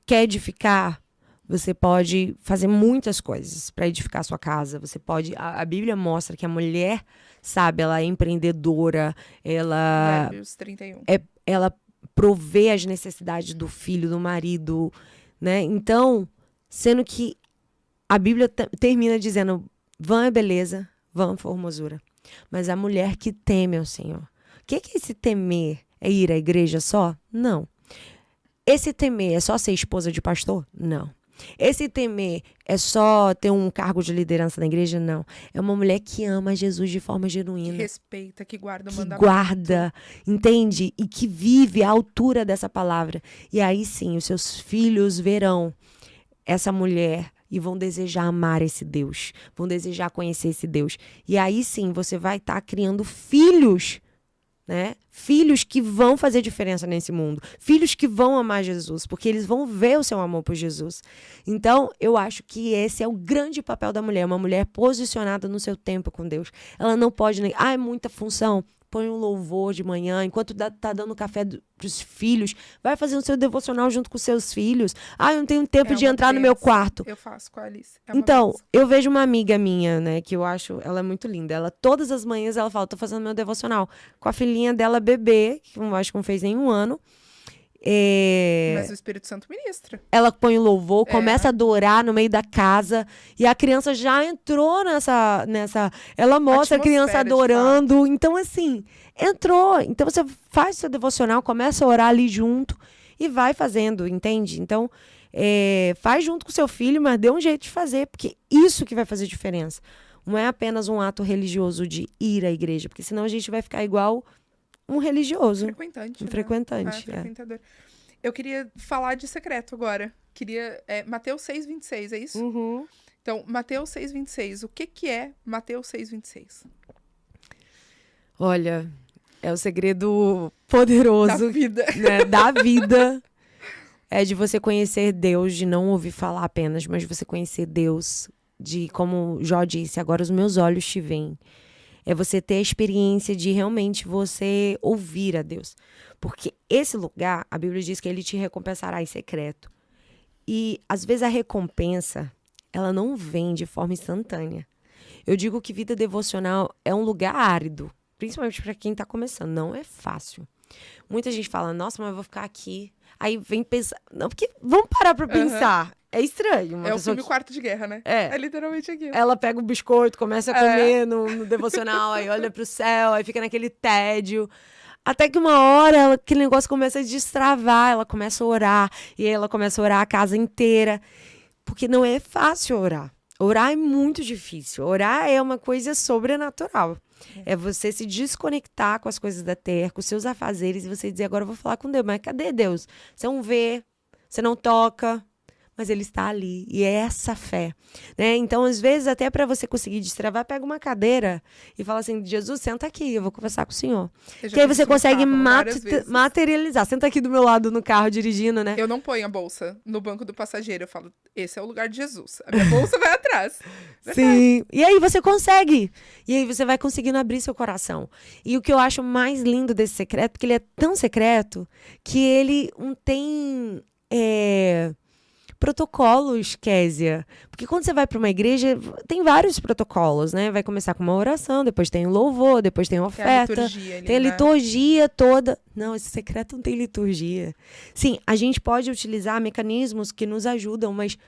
quer edificar, você pode fazer muitas coisas para edificar a sua casa. Você pode... A Bíblia mostra que a mulher, sabe, ela é empreendedora, ela... Provérbios 31. Ela provê as necessidades do filho, do marido, né? Então, sendo que a Bíblia termina dizendo, vã é beleza, vã é formosura. Mas a mulher que teme ao Senhor. O que é esse temer? É ir à igreja só? Não. Esse temer é só ser esposa de pastor? Não. Esse temer é só ter um cargo de liderança na igreja? Não. É uma mulher que ama Jesus de forma genuína. Que respeita, que guarda o mandamento. Que guarda, entende? E que vive à altura dessa palavra. E aí sim, os seus filhos verão essa mulher e vão desejar amar esse Deus, vão desejar conhecer esse Deus. E aí sim, você vai estar criando filhos, né? Filhos que vão fazer diferença nesse mundo. Filhos que vão amar Jesus, porque eles vão ver o seu amor por Jesus. Então, eu acho que esse é o grande papel da mulher, uma mulher posicionada no seu tempo com Deus. Ela não pode nem... é muita função. Põe um louvor de manhã, enquanto tá dando café pros filhos, vai fazer o seu devocional junto com os seus filhos. Eu não tenho tempo de entrar no meu quarto. Eu faço com a Alice. Então, eu vejo uma amiga minha, né, que eu acho, ela é muito linda. Ela, todas as manhãs, ela fala, tô fazendo meu devocional com a filhinha dela, bebê, que eu acho que não fez nenhum ano. Mas o Espírito Santo ministra. Ela põe o louvor, começa a adorar no meio da casa, e a criança já entrou nessa ela mostra a criança adorando. Então, assim, entrou. Então, você faz seu devocional, começa a orar ali junto e vai fazendo, entende? Então, Faz junto com o seu filho, mas dê um jeito de fazer, porque isso que vai fazer diferença. Não é apenas um ato religioso de ir à igreja, porque senão a gente vai ficar igual um religioso. Frequentante. Um frequentante. Frequentador. Eu queria falar de secreto agora. Mateus 6,26, é isso? Uhum. Então, Mateus 6,26. O que é Mateus 6,26? Olha, é o segredo poderoso Da vida. Né, da vida. É de você conhecer Deus, de não ouvir falar apenas, mas de você conhecer Deus, de, como Jó disse, agora os meus olhos te veem. É você ter a experiência de realmente você ouvir a Deus. Porque esse lugar, a Bíblia diz que ele te recompensará em secreto. E, às vezes, a recompensa, ela não vem de forma instantânea. Eu digo que vida devocional é um lugar árido, principalmente para quem está começando. Não é fácil. Muita gente fala, nossa, mas eu vou ficar aqui. Aí vem pensar... Não, porque vamos parar para pensar. É estranho. É o filme Quarto de Guerra, né? É literalmente aquilo. Ela pega o biscoito, começa a comer no devocional, aí olha pro céu, aí fica naquele tédio. Até que uma hora aquele negócio começa a destravar, ela começa a orar. E aí ela começa a orar a casa inteira. Porque não é fácil orar. Orar é muito difícil. Orar é uma coisa sobrenatural. É você se desconectar com as coisas da terra, com os seus afazeres, e você dizer, agora eu vou falar com Deus. Mas cadê Deus? Você não vê, você não toca, mas ele está ali. E é essa fé. Né? Então, às vezes, até para você conseguir destravar, pega uma cadeira e fala assim, Jesus, senta aqui, eu vou conversar com o Senhor. Que aí você consegue materializar. Senta aqui do meu lado no carro, dirigindo, né? Eu não ponho a bolsa no banco do passageiro. Eu falo, esse é o lugar de Jesus. A minha bolsa vai atrás. Sim. E aí você consegue. E aí você vai conseguindo abrir seu coração. E o que eu acho mais lindo desse secreto, porque ele é tão secreto, que ele não tem... protocolos, Kézia. Porque quando você vai para uma igreja, tem vários protocolos, né? Vai começar com uma oração, depois tem o louvor, depois tem a oferta. Tem a liturgia ali, tem a liturgia toda. Não, esse secreto não tem liturgia. Sim, a gente pode utilizar mecanismos que nos ajudam, mas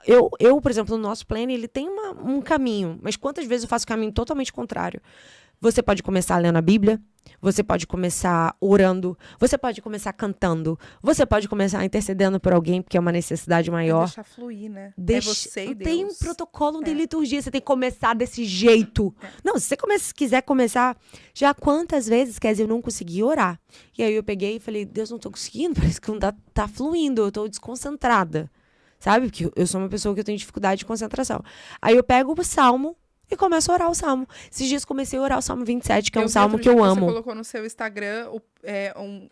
eu, por exemplo, no nosso plano, ele tem um caminho. Mas quantas vezes eu faço o caminho totalmente contrário? Você pode começar lendo a Bíblia, você pode começar orando, você pode começar cantando, você pode começar intercedendo por alguém, porque é uma necessidade maior. Deixar fluir, né? É você e Deus. Tem um protocolo, não tem liturgia, você tem que começar desse jeito. Não, se você quiser começar, já quantas vezes, quer dizer, eu não consegui orar. E aí eu peguei e falei, Deus, não tô conseguindo, parece que não tá fluindo, eu tô desconcentrada. Sabe? Porque eu sou uma pessoa que eu tenho dificuldade de concentração. Aí eu pego o Salmo e começo a orar o Salmo. Esses dias comecei a orar o Salmo 27, que é um salmo que eu amo. Você colocou no seu Instagram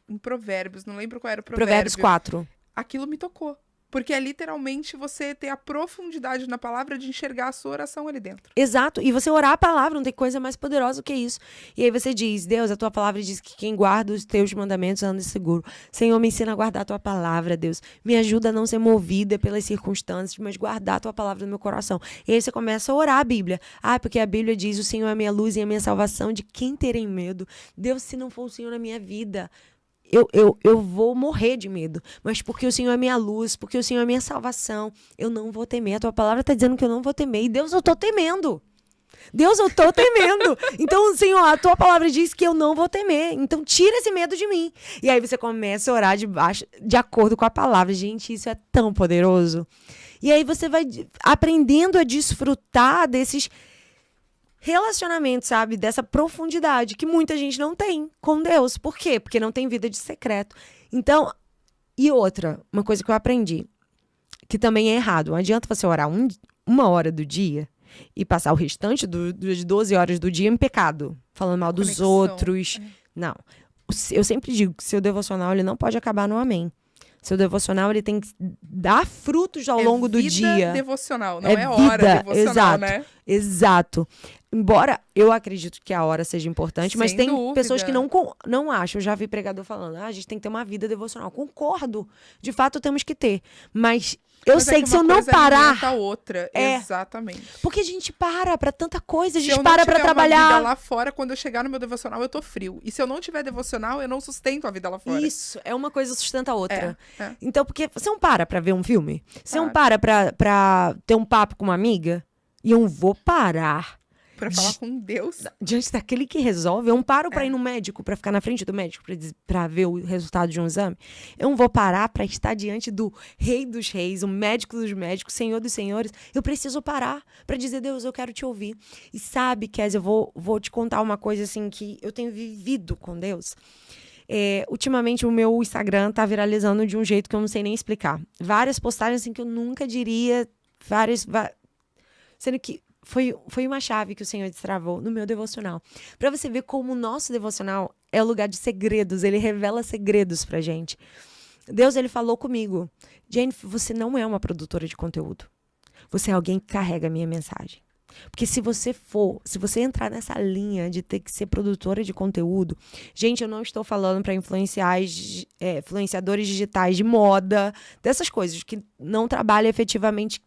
em Provérbios, não lembro qual era o provérbio. Provérbios 4. Aquilo me tocou. Porque é literalmente você ter a profundidade na palavra de enxergar a sua oração ali dentro. Exato. E você orar a palavra, não tem coisa mais poderosa do que isso. E aí você diz, Deus, a tua palavra diz que quem guarda os teus mandamentos anda seguro. Senhor, me ensina a guardar a tua palavra, Deus. Me ajuda a não ser movida pelas circunstâncias, mas guardar a tua palavra no meu coração. E aí você começa a orar a Bíblia. Porque a Bíblia diz, o Senhor é a minha luz e a minha salvação, de quem terei medo? Deus, se não for o Senhor na minha vida... Eu vou morrer de medo, mas porque o Senhor é minha luz, porque o Senhor é minha salvação, eu não vou temer. A tua palavra está dizendo que eu não vou temer. E Deus, eu estou temendo. Deus, eu estou temendo. Então, Senhor, a tua palavra diz que eu não vou temer. Então, tira esse medo de mim. E aí você começa a orar de acordo com a palavra. Gente, isso é tão poderoso. E aí você vai aprendendo a desfrutar desses relacionamento, sabe? Dessa profundidade que muita gente não tem com Deus. Por quê? Porque não tem vida de secreto. Então, e outra, uma coisa que eu aprendi, que também é errado. Não adianta você orar uma hora do dia e passar o restante das 12 horas do dia em pecado, falando mal dos outros. Não. Eu sempre digo que seu devocional ele não pode acabar no amém. Seu devocional, ele tem que dar frutos ao longo do dia. É vida devocional, não é hora devocional, exato, né? Exato. Embora eu acredito que a hora seja importante, mas tem dúvida. Pessoas que não acham. Eu já vi pregador falando, a gente tem que ter uma vida devocional. Concordo. De fato, temos que ter. Mas eu sei que se eu não parar... a outra. Exatamente. Porque a gente para tanta coisa. A gente para pra trabalhar. Se eu não tiver uma vida lá fora, quando eu chegar no meu devocional, eu tô frio. E se eu não tiver devocional, eu não sustento a vida lá fora. Isso. É uma coisa sustenta a outra. Então, porque você não para pra ver um filme? Você não para pra ter um papo com uma amiga? E eu vou parar. Pra falar com Deus. Diante daquele que resolve, eu não paro pra ir no médico, pra ficar na frente do médico, pra ver o resultado de um exame. Eu não vou parar pra estar diante do Rei dos Reis, o médico dos médicos, Senhor dos Senhores. Eu preciso parar pra dizer, Deus, eu quero te ouvir. E sabe, Kézia, eu vou te contar uma coisa assim que eu tenho vivido com Deus. Ultimamente o meu Instagram tá viralizando de um jeito que eu não sei nem explicar. Várias postagens assim que eu nunca diria, sendo que foi uma chave que o Senhor destravou no meu devocional. Pra você ver como o nosso devocional é o lugar de segredos, ele revela segredos pra gente. Deus, ele falou comigo, Jennifer, você não é uma produtora de conteúdo. Você é alguém que carrega a minha mensagem. Porque se você entrar nessa linha de ter que ser produtora de conteúdo, gente, eu não estou falando para influenciadores digitais de moda, dessas coisas, que não trabalham efetivamente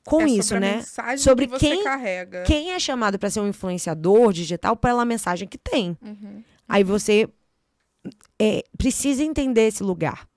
com isso, né? Sobre que você carrega. Quem é chamado para ser um influenciador digital pela mensagem que tem. Aí você precisa entender esse lugar.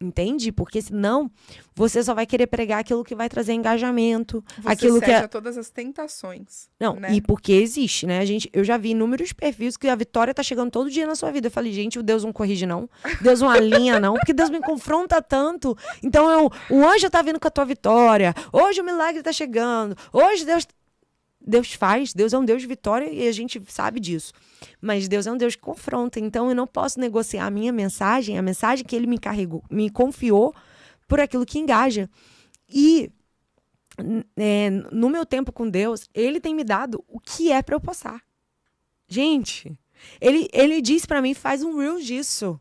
Entende? Porque senão você só vai querer pregar aquilo que vai trazer engajamento. Você cede a todas as tentações. Não, né? E porque existe, né? Eu já vi inúmeros perfis que a vitória tá chegando todo dia na sua vida. Eu falei, gente, o Deus não corrige, não. Deus não alinha, não. Porque Deus me confronta tanto. Então, o anjo tá vindo com a tua vitória. Hoje o milagre tá chegando. Hoje Deus faz. Deus é um Deus de vitória e a gente sabe disso. Mas Deus é um Deus que confronta. Então, eu não posso negociar a minha mensagem, a mensagem que Ele me carregou, me confiou, por aquilo que engaja. E no meu tempo com Deus, Ele tem me dado o que é para eu postar. Gente, Ele diz para mim, faz um reel disso.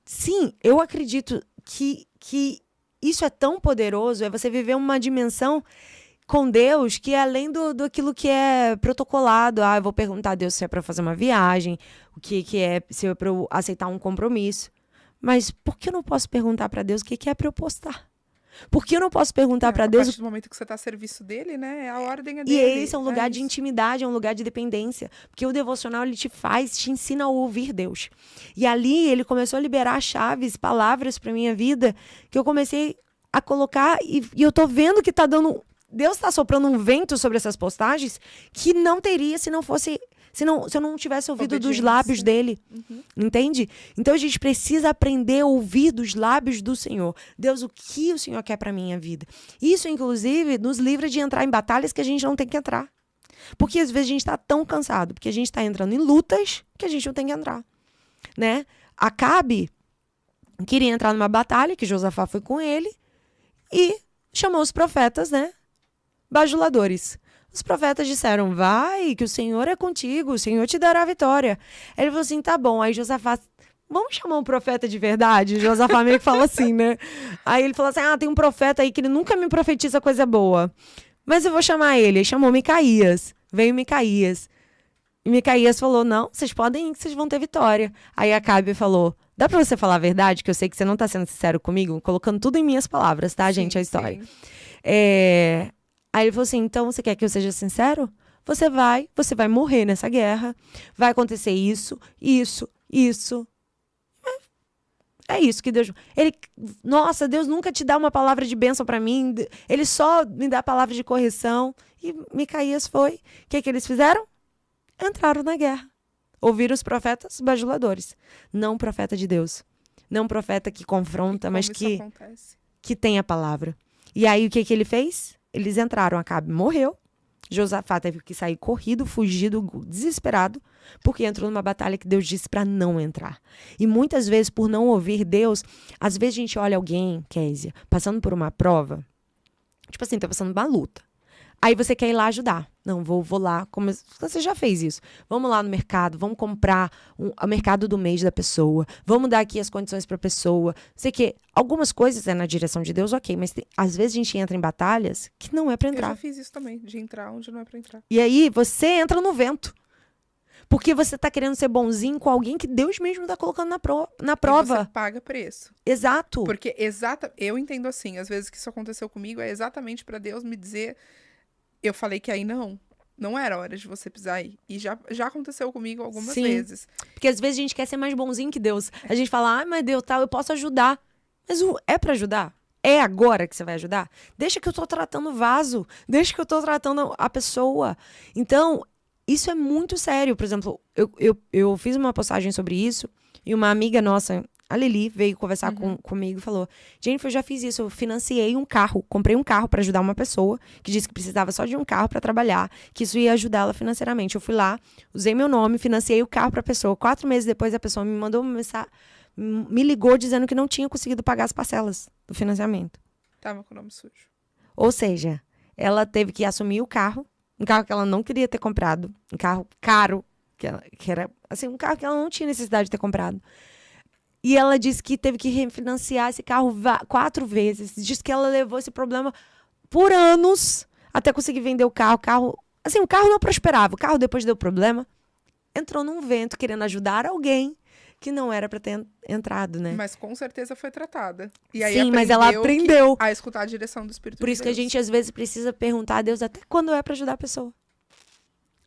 Sim, eu acredito que isso é tão poderoso, é você viver uma dimensão com Deus que é além do aquilo que é protocolado. Eu vou perguntar a Deus se é para fazer uma viagem, o que é, se é para eu aceitar um compromisso. Mas por que eu não posso perguntar para Deus o que é para eu postar? Por que eu não posso perguntar para Deus? A partir do momento que você está a serviço dele, né? É a ordem dele. E esse é um lugar de intimidade, é um lugar de dependência. Porque o devocional, ele te ensina a ouvir Deus. E ali, ele começou a liberar chaves, palavras para minha vida, que eu comecei a colocar e eu tô vendo que tá dando... Deus está soprando um vento sobre essas postagens que não teria se eu não tivesse ouvido dos lábios dele. Entende? Então a gente precisa aprender a ouvir dos lábios do Senhor. Deus, o que o Senhor quer para minha vida? Isso, inclusive, nos livra de entrar em batalhas que a gente não tem que entrar. Porque às vezes a gente está tão cansado, porque a gente está entrando em lutas que a gente não tem que entrar. Né? Acabe queria entrar numa batalha, que Josafá foi com ele, e chamou os profetas, né? Bajuladores. Os profetas disseram, vai, que o Senhor é contigo, o Senhor te dará a vitória. Ele falou assim, tá bom. Aí Josafá, vamos chamar um profeta de verdade? Josafá meio que fala assim, né? Aí ele falou assim, tem um profeta aí que ele nunca me profetiza coisa boa. Mas eu vou chamar ele. Aí chamou Micaías. Veio Micaías. E Micaías falou, não, vocês podem ir, que vocês vão ter vitória. Aí Acabe falou, dá pra você falar a verdade? Que eu sei que você não tá sendo sincero comigo, colocando tudo em minhas palavras, tá, gente, a história. Aí ele falou assim, então você quer que eu seja sincero? Você vai morrer nessa guerra, vai acontecer isso. É isso que Deus... Nossa, Deus nunca te dá uma palavra de bênção pra mim, Ele só me dá palavra de correção. E Micaías foi. O que eles fizeram? Entraram na guerra. Ouviram os profetas bajuladores. Não um profeta de Deus. Não um profeta que confronta, mas que tem a palavra. E aí o que ele fez? Eles entraram, Acabe morreu. Josafá teve que sair corrido, fugido, desesperado, porque entrou numa batalha que Deus disse para não entrar. E muitas vezes, por não ouvir Deus, às vezes a gente olha alguém, Kézia, passando por uma prova, tipo assim, tá passando uma luta. Aí você quer ir lá ajudar. Não, vou lá. Você já fez isso. Vamos lá no mercado, vamos comprar o mercado do mês da pessoa. Vamos dar aqui as condições para a pessoa. Sei que algumas coisas é na direção de Deus, ok. Mas às vezes a gente entra em batalhas que não é para entrar. Eu já fiz isso também, de entrar onde não é para entrar. E aí você entra no vento. Porque você tá querendo ser bonzinho com alguém que Deus mesmo tá colocando na prova. E você paga preço. Exato. Porque eu entendo assim, às vezes que isso aconteceu comigo é exatamente para Deus me dizer... Eu falei que aí não era hora de você pisar aí. E já aconteceu comigo algumas vezes. Porque às vezes a gente quer ser mais bonzinho que Deus. A gente fala, mas Deus, eu posso ajudar. Mas é pra ajudar? É agora que você vai ajudar? Deixa que eu tô tratando o vaso. Deixa que eu tô tratando a pessoa. Então, isso é muito sério. Por exemplo, eu fiz uma postagem sobre isso e uma amiga nossa, a Lili, veio conversar comigo e falou: Jennifer, eu já fiz isso. Eu financiei um carro. Comprei um carro para ajudar uma pessoa que disse que precisava só de um carro para trabalhar, que isso ia ajudá-la financeiramente. Eu fui lá, usei meu nome, financiei o carro para a pessoa. 4 meses depois, a pessoa me mandou uma mensagem, me ligou dizendo que não tinha conseguido pagar as parcelas do financiamento. Tava com o nome sujo. Ou seja, ela teve que assumir o carro, um carro que ela não queria ter comprado, um carro caro, que era assim, um carro que ela não tinha necessidade de ter comprado. E ela disse que teve que refinanciar esse carro 4 vezes. Diz que ela levou esse problema por anos até conseguir vender o carro. Assim, o carro não prosperava. O carro, depois deu problema, entrou num vento querendo ajudar alguém que não era para ter entrado, né? Mas com certeza foi tratada. E aí sim, mas ela aprendeu a escutar a direção do Espírito de Deus. Por isso que a gente, às vezes, precisa perguntar a Deus até quando é para ajudar a pessoa.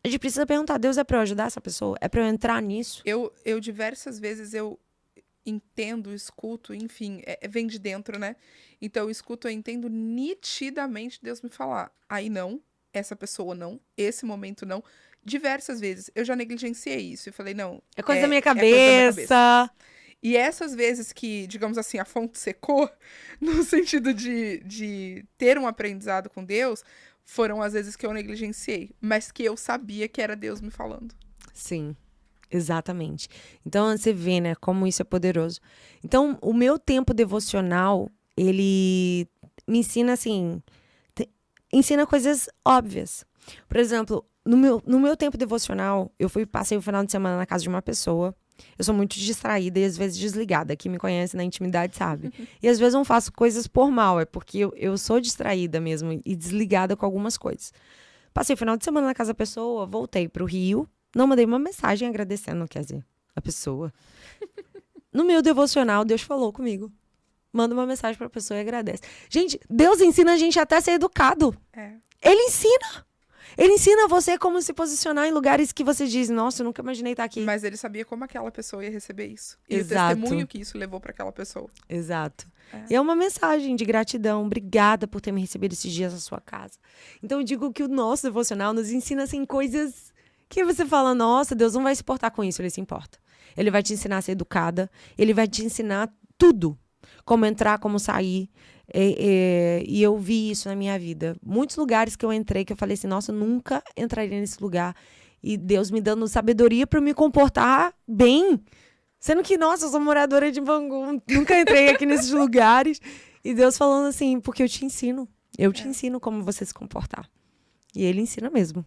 A gente precisa perguntar, Deus, é para eu ajudar essa pessoa? É para eu entrar nisso? Eu diversas vezes, eu entendo, escuto, enfim, vem de dentro, né? Então, eu escuto, eu entendo nitidamente Deus me falar. Aí não, essa pessoa não, esse momento não. Diversas vezes. Eu já negligenciei isso. Eu falei, não. É coisa da minha cabeça. É coisa da minha cabeça. E essas vezes que, digamos assim, a fonte secou, no sentido de ter um aprendizado com Deus, foram as vezes que eu negligenciei. Mas que eu sabia que era Deus me falando. Sim, exatamente. Então, você vê, né, como isso é poderoso. Então, o meu tempo devocional, ele me ensina, assim, ensina coisas óbvias. Por exemplo, no meu tempo devocional, passei o final de semana na casa de uma pessoa. Eu sou muito distraída e às vezes desligada. Quem me conhece na intimidade sabe. E às vezes não faço coisas por mal, é porque eu sou distraída mesmo e desligada com algumas coisas. Passei o final de semana na casa da pessoa, voltei pro Rio, não mandei uma mensagem agradecendo, quer dizer, a pessoa. No meu devocional, Deus falou comigo. Manda uma mensagem pra pessoa e agradece. Gente, Deus ensina a gente até a ser educado. Ele ensina. Ele ensina você como se posicionar em lugares que você diz, nossa, eu nunca imaginei estar aqui. Mas ele sabia como aquela pessoa ia receber isso. E Exato. o testemunho que isso levou para aquela pessoa. Exato. E é uma mensagem de gratidão. Obrigada por ter me recebido esses dias na sua casa. Então eu digo que o nosso devocional nos ensina assim, coisas que você fala, nossa, Deus não vai se importar com isso. Ele se importa. Ele vai te ensinar a ser educada. Ele vai te ensinar tudo. Como entrar, como sair. E eu vi isso na minha vida. Muitos lugares que eu entrei, que eu falei assim, nossa, eu nunca entraria nesse lugar. E Deus me dando sabedoria para me comportar bem. Sendo que, nossa, eu sou moradora de Bangu, nunca entrei aqui nesses lugares. E Deus falando assim, porque eu te ensino. Eu te ensino como você se comportar. E Ele ensina mesmo.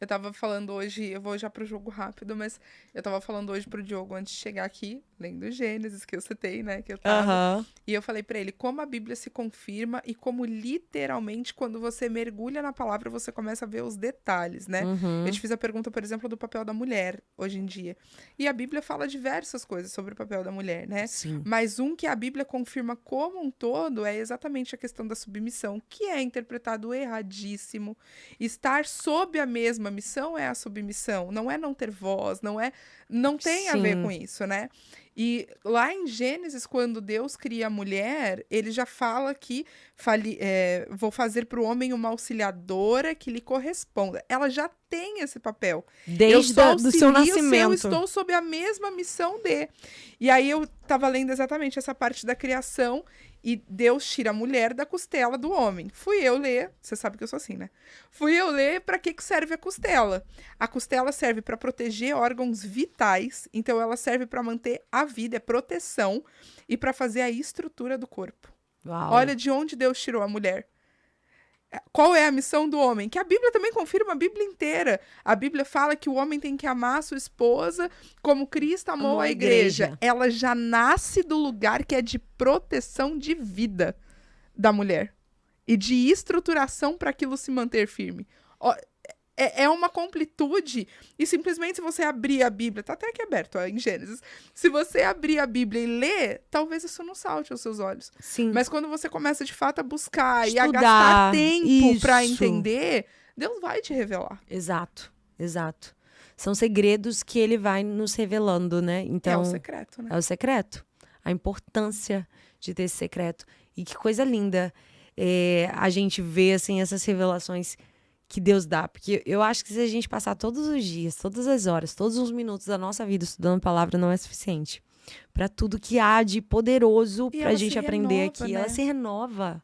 Eu tava falando hoje, eu vou já pro jogo rápido, mas eu tava falando hoje pro Diogo, antes de chegar aqui, lendo Gênesis, que eu citei, né, que eu tava. E eu falei pra ele, como a Bíblia se confirma e como literalmente, quando você mergulha na palavra, você começa a ver os detalhes, né? Eu te fiz a pergunta, por exemplo, do papel da mulher, hoje em dia. E a Bíblia fala diversas coisas sobre o papel da mulher, né? Sim. Mas um que a Bíblia confirma como um todo é exatamente a questão da submissão, que é interpretado erradíssimo. Estar sob a mesma missão é a submissão, não é não ter voz, não tem a ver com isso, né? E lá em Gênesis, quando Deus cria a mulher, ele já fala que vou fazer para o homem uma auxiliadora que lhe corresponda. Ela já tem esse papel. Desde o seu nascimento. Eu estou sob a mesma missão de. E aí eu estava lendo exatamente essa parte da criação e Deus tira a mulher da costela do homem. Fui eu ler, você sabe que eu sou assim, né? Fui eu ler para que serve a costela. A costela serve para proteger órgãos vitais, então ela serve para manter a vida, é proteção e para fazer a estrutura do corpo. Uau. Olha de onde Deus tirou a mulher. Qual é a missão do homem? Que a Bíblia também confirma, a Bíblia inteira. A Bíblia fala que o homem tem que amar a sua esposa como Cristo amou a igreja. Ela já nasce do lugar que é de proteção de vida da mulher. E de estruturação para aquilo se manter firme. É uma completude. E simplesmente se você abrir a Bíblia, tá até aqui aberto, em Gênesis. Se você abrir a Bíblia e ler, talvez isso não salte aos seus olhos. Sim. Mas quando você começa de fato a buscar estudar, e a gastar tempo para entender, Deus vai te revelar. Exato. São segredos que Ele vai nos revelando, né? Então, é o secreto, né? É o secreto. a importância de ter esse secreto. E que coisa linda a gente ver, assim, essas revelações que Deus dá. Porque eu acho que se a gente passar todos os dias, todas as horas, todos os minutos da nossa vida estudando a palavra, não é suficiente. Para tudo que há de poderoso para a gente aprender aqui. Né? Ela se renova.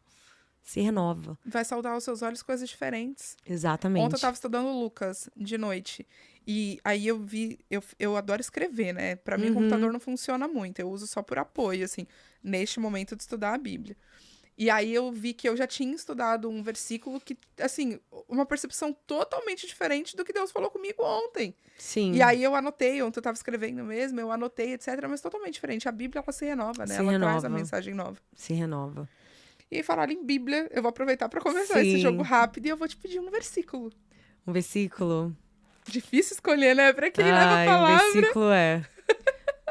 Se renova. Vai saudar aos seus olhos coisas diferentes. Exatamente. Ontem eu tava estudando Lucas de noite. E aí eu vi... Eu adoro escrever, né? Pra mim o computador não funciona muito. Eu uso só por apoio, assim, neste momento de estudar a Bíblia. E aí eu vi que eu já tinha estudado um versículo que, assim, uma percepção totalmente diferente do que Deus falou comigo ontem. Sim. E aí eu anotei, ontem eu tava escrevendo mesmo, eu anotei, etc. Mas totalmente diferente. A Bíblia, ela se renova, né? Ela traz a mensagem nova. Se renova. E aí, falar em Bíblia, eu vou aproveitar pra começar esse jogo rápido e eu vou te pedir um versículo. Um versículo? Difícil escolher, né? Pra quem leva a palavra. Um versículo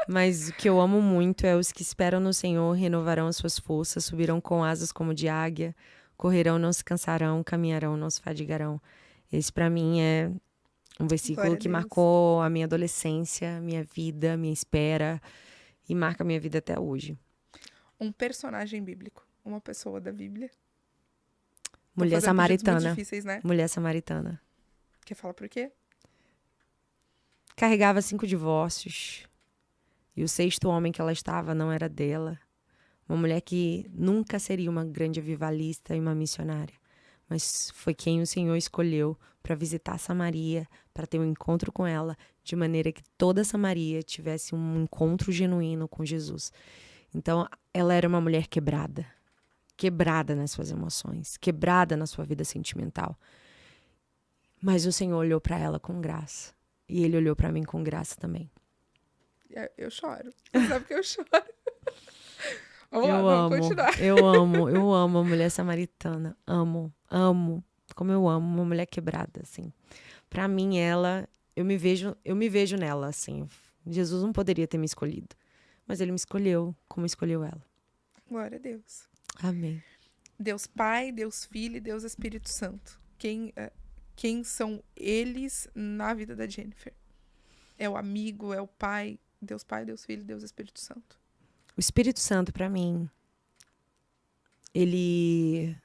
Mas o que eu amo muito é os que esperam no Senhor, renovarão as suas forças, subirão com asas como de águia, correrão, não se cansarão, caminharão, não se fadigarão. Esse pra mim é um versículo que marcou a minha adolescência, minha vida, minha espera e marca a minha vida até hoje. Um personagem bíblico. Uma pessoa da Bíblia. Mulher samaritana. Muito difíceis, né? Mulher samaritana. Quer falar por quê? Carregava 5 divórcios. E o 6º homem que ela estava não era dela. Uma mulher que nunca seria uma grande avivalista e uma missionária. Mas foi quem o Senhor escolheu para visitar Samaria, para ter um encontro com ela, de maneira que toda Samaria tivesse um encontro genuíno com Jesus. Então, ela era uma mulher quebrada. Quebrada nas suas emoções, quebrada na sua vida sentimental. Mas o Senhor olhou para ela com graça. E Ele olhou para mim com graça também. Eu choro. Você sabe que eu choro. Vamos continuar. Eu amo a mulher samaritana. Amo. Como eu amo uma mulher quebrada, assim. Para mim, eu me vejo nela, assim. Jesus não poderia ter me escolhido. Mas Ele me escolheu como escolheu ela. Glória a Deus. Amém. Deus Pai, Deus Filho e Deus Espírito Santo. Quem são eles na vida da Jennifer? É o amigo, é o pai, Deus Pai, Deus Filho e Deus Espírito Santo. O Espírito Santo, pra mim, ele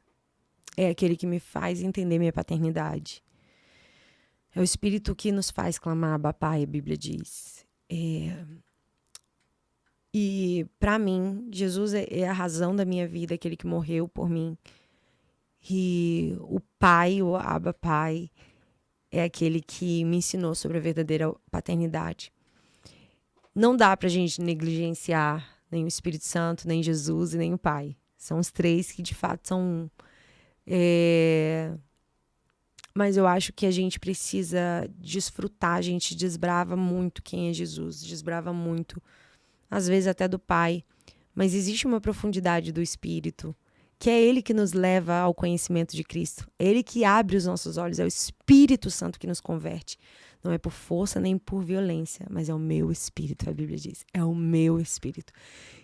é aquele que me faz entender minha paternidade. É o Espírito que nos faz clamar, Abba Pai, a Bíblia diz. E, para mim, Jesus é a razão da minha vida, aquele que morreu por mim. E o Pai, o Abba Pai, é aquele que me ensinou sobre a verdadeira paternidade. Não dá pra gente negligenciar nem o Espírito Santo, nem Jesus e nem o Pai. São os três que, de fato, são um. Mas eu acho que a gente precisa desfrutar, a gente desbrava muito quem é Jesus, desbrava muito, às vezes até do Pai, mas existe uma profundidade do Espírito, que é Ele que nos leva ao conhecimento de Cristo, é Ele que abre os nossos olhos, é o Espírito Santo que nos converte, não é por força nem por violência, mas é o meu Espírito, a Bíblia diz, é o meu Espírito.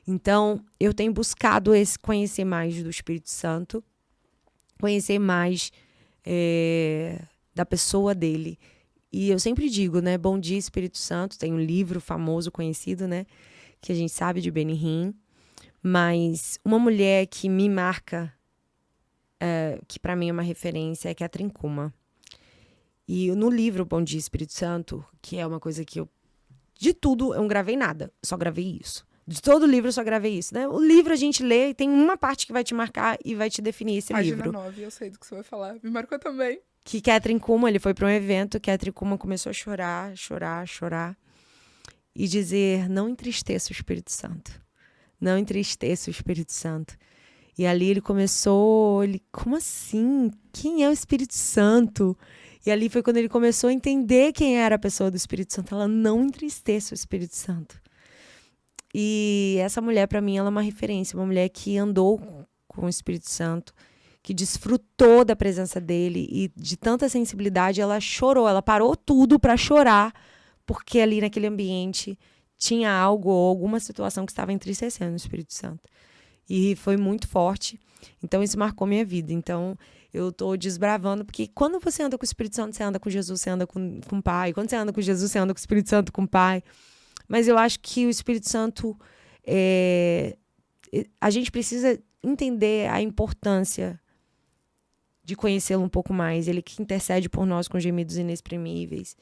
Então, eu tenho buscado conhecer mais do Espírito Santo, conhecer mais da pessoa dele. E eu sempre digo, né? Bom dia, Espírito Santo. Tem um livro famoso, conhecido, né? Que a gente sabe de Benny Hinn. Mas uma mulher que me marca, que para mim é uma referência, é Kathryn Kuhlman. E no livro Bom Dia, Espírito Santo, que é uma coisa que de tudo, eu não gravei nada. Só gravei isso. De todo o livro, eu só gravei isso, né? O livro a gente lê e tem uma parte que vai te marcar e vai te definir esse livro. Página 9, eu sei do que você vai falar. Me marcou também. Que Kathryn Kuhlman, ele foi para um evento, Kathryn Kuhlman começou a chorar. E dizer, não entristeça o Espírito Santo. Não entristeça o Espírito Santo. E ali ele começou, como assim? Quem é o Espírito Santo? E ali foi quando ele começou a entender quem era a pessoa do Espírito Santo. Ela não entristeça o Espírito Santo. E essa mulher, para mim, ela é uma referência. Uma mulher que andou com o Espírito Santo, que desfrutou da presença dele e de tanta sensibilidade, ela chorou. Ela parou tudo para chorar, porque ali naquele ambiente tinha algo ou alguma situação que estava entristecendo o Espírito Santo. E foi muito forte. Então, isso marcou minha vida. Então, eu tô desbravando, porque quando você anda com o Espírito Santo, você anda com Jesus, você anda com o Pai. Quando você anda com Jesus, você anda com o Espírito Santo, com o Pai. Mas eu acho que o Espírito Santo A gente precisa entender a importância de conhecê-lo um pouco mais. Ele que intercede por nós com gemidos inexprimíveis.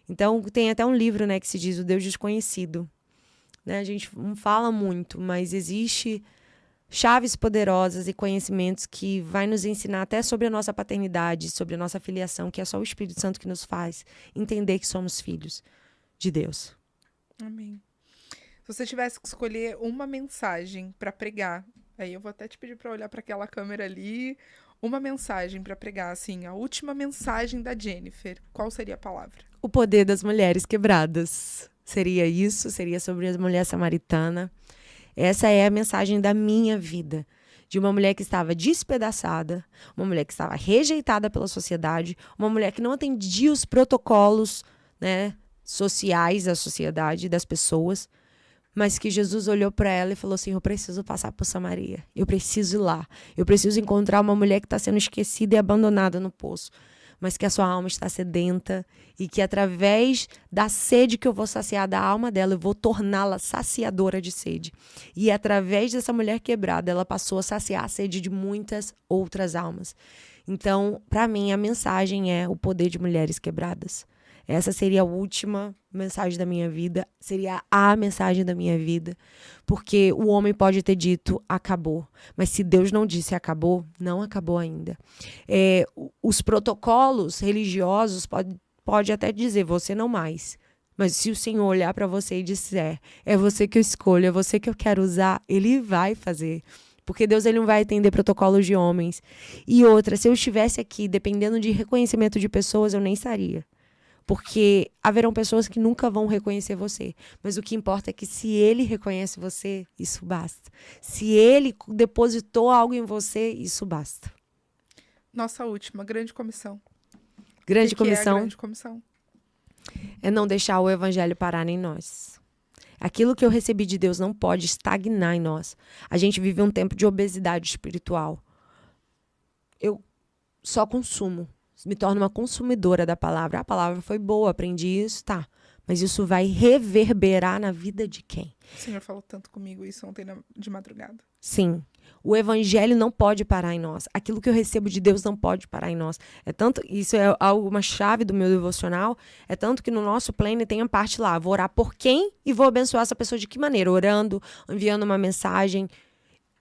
Então, tem até um livro, né, que se diz O Deus Desconhecido. Né? A gente não fala muito, mas existe chaves poderosas e conhecimentos que vai nos ensinar até sobre a nossa paternidade, sobre a nossa filiação, que é só o Espírito Santo que nos faz entender que somos filhos de Deus. Amém. Se você tivesse que escolher uma mensagem para pregar, aí eu vou até te pedir para olhar para aquela câmera ali, uma mensagem para pregar, assim, a última mensagem da Jennifer, qual seria a palavra? O poder das mulheres quebradas. Seria isso, seria sobre a mulher samaritana. Essa é a mensagem da minha vida. De uma mulher que estava despedaçada, uma mulher que estava rejeitada pela sociedade, uma mulher que não atendia os protocolos, né, sociais da sociedade, das pessoas, mas que Jesus olhou para ela e falou assim, eu preciso passar por Samaria, eu preciso ir lá, eu preciso encontrar uma mulher que está sendo esquecida e abandonada no poço, mas que a sua alma está sedenta e que através da sede que eu vou saciar da alma dela, eu vou torná-la saciadora de sede. E através dessa mulher quebrada, ela passou a saciar a sede de muitas outras almas. Então, para mim, a mensagem é o poder de mulheres quebradas. Essa seria a última mensagem da minha vida, seria a mensagem da minha vida, porque o homem pode ter dito, acabou, mas se Deus não disse acabou, não acabou ainda. Os protocolos religiosos pode até dizer, você não mais, mas se o Senhor olhar para você e disser, é você que eu escolho, é você que eu quero usar, Ele vai fazer. Porque Deus ele não vai atender protocolos de homens. E outra, se eu estivesse aqui dependendo de reconhecimento de pessoas, eu nem estaria. Porque haverão pessoas que nunca vão reconhecer você. Mas o que importa é que se ele reconhece você, isso basta. Se ele depositou algo em você, isso basta. Nossa última, grande comissão. Grande O que comissão é a grande comissão? É não deixar o evangelho parar em nós. Aquilo que eu recebi de Deus não pode estagnar em nós. A gente vive um tempo de obesidade espiritual. Eu só consumo. Me torno uma consumidora da palavra. A palavra foi boa, aprendi isso, tá. Mas isso vai reverberar na vida de quem? O Senhor falou tanto comigo isso ontem de madrugada. Sim. O evangelho não pode parar em nós. Aquilo que eu recebo de Deus não pode parar em nós. Isso é uma chave do meu devocional. É tanto que no nosso plano tem a parte lá. Vou orar por quem e vou abençoar essa pessoa de que maneira? Orando, enviando uma mensagem.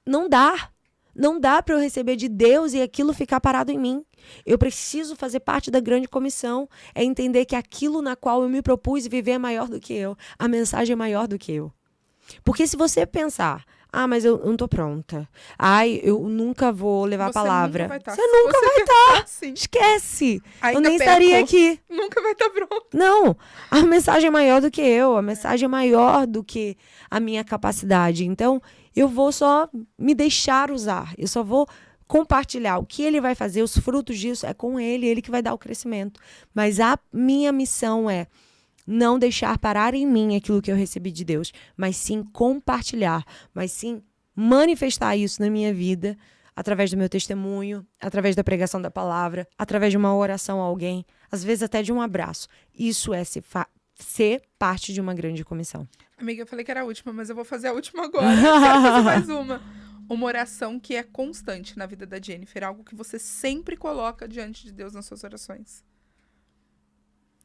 Não dá. Não dá para eu receber de Deus e aquilo ficar parado em mim. Eu preciso fazer parte da grande comissão. É entender que aquilo na qual eu me propus viver é maior do que eu. A mensagem é maior do que eu. Porque se você pensar, mas eu não tô pronta. Eu nunca vou levar a palavra. Você nunca vai estar. Esquece. Eu nem estaria aqui. Nunca vai estar pronto. Não. A mensagem é maior do que eu. A mensagem é maior do que a minha capacidade. Então, eu vou só me deixar usar. Eu só vou compartilhar. O que ele vai fazer, os frutos disso, é com ele que vai dar o crescimento. Mas a minha missão é não deixar parar em mim aquilo que eu recebi de Deus, mas sim compartilhar, mas sim manifestar isso na minha vida, através do meu testemunho, através da pregação da palavra, através de uma oração a alguém, às vezes até de um abraço. Isso é ser parte de uma grande comissão. Amiga, eu falei que era a última, mas eu vou fazer a última agora. Quero fazer mais uma. Uma oração que é constante na vida da Jennifer, algo que você sempre coloca diante de Deus nas suas orações.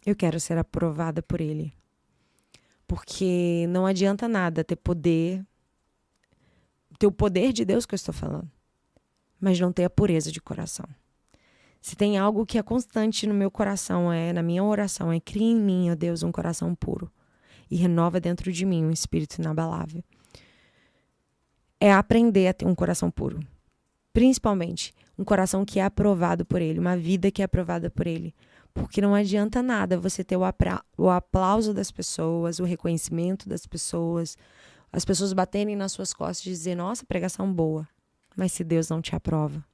Eu quero ser aprovada por Ele. Porque não adianta nada ter o poder de Deus que eu estou falando, mas não ter a pureza de coração. Se tem algo que é constante no meu coração, na minha oração, cria em mim, ó Deus, um coração puro e renova dentro de mim um espírito inabalável. É aprender a ter um coração puro. Principalmente, um coração que é aprovado por Ele, uma vida que é aprovada por Ele. Porque não adianta nada você ter o aplauso das pessoas, o reconhecimento das pessoas, as pessoas baterem nas suas costas e dizer, nossa, pregação boa. Mas se Deus não te aprova,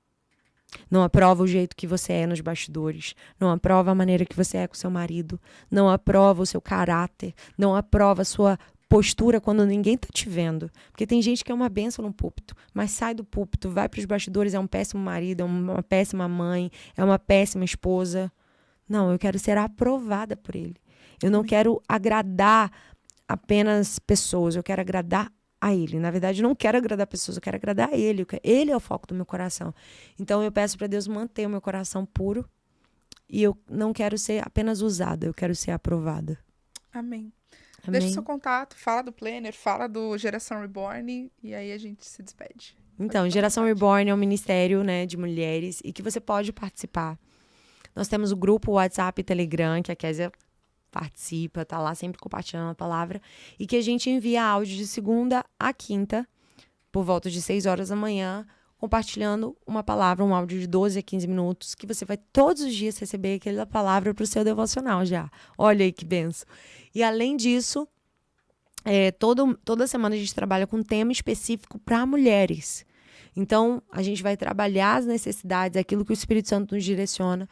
não aprova o jeito que você é nos bastidores, não aprova a maneira que você é com seu marido, não aprova o seu caráter, não aprova a sua postura quando ninguém tá te vendo. Porque tem gente que é uma bênção no púlpito, mas sai do púlpito, vai para os bastidores, é um péssimo marido, é uma péssima mãe, é uma péssima esposa. Não, eu quero ser aprovada por Ele. Eu não quero agradar apenas pessoas, eu quero agradar a Ele. Na verdade, eu não quero agradar pessoas, eu quero agradar a Ele. Ele é o foco do meu coração. Então, eu peço para Deus manter o meu coração puro. E eu não quero ser apenas usada, eu quero ser aprovada. Amém. Amém. Deixa o seu contato, fala do Planner, fala do Geração Reborn e aí a gente se despede. Então, Geração Reborn é um ministério, né, de mulheres e que você pode participar. Nós temos o grupo WhatsApp e Telegram, que a Kézia participa, tá lá sempre compartilhando a palavra, e que a gente envia áudio de segunda a quinta, por volta de 6 horas da manhã, compartilhando uma palavra, um áudio de 12 a 15 minutos, que você vai todos os dias receber aquela palavra para o seu devocional já. Olha aí que benção. E além disso, toda semana a gente trabalha com um tema específico para mulheres. Então, a gente vai trabalhar as necessidades, aquilo que o Espírito Santo nos direciona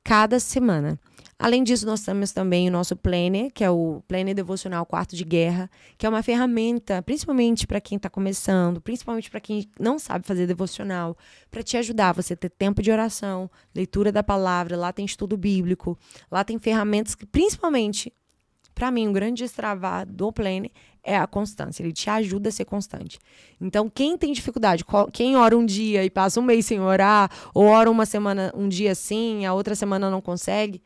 cada semana. Além disso, nós temos também o nosso Planner, que é o Planner Devocional Quarto de Guerra, que é uma ferramenta, principalmente para quem está começando, principalmente para quem não sabe fazer devocional, para te ajudar você a ter tempo de oração, leitura da palavra, lá tem estudo bíblico, lá tem ferramentas que, principalmente, para mim, um grande destravar do Planner é a constância. Ele te ajuda a ser constante. Então, quem tem dificuldade, quem ora um dia e passa um mês sem orar, ou ora uma semana, um dia sim, a outra semana não consegue,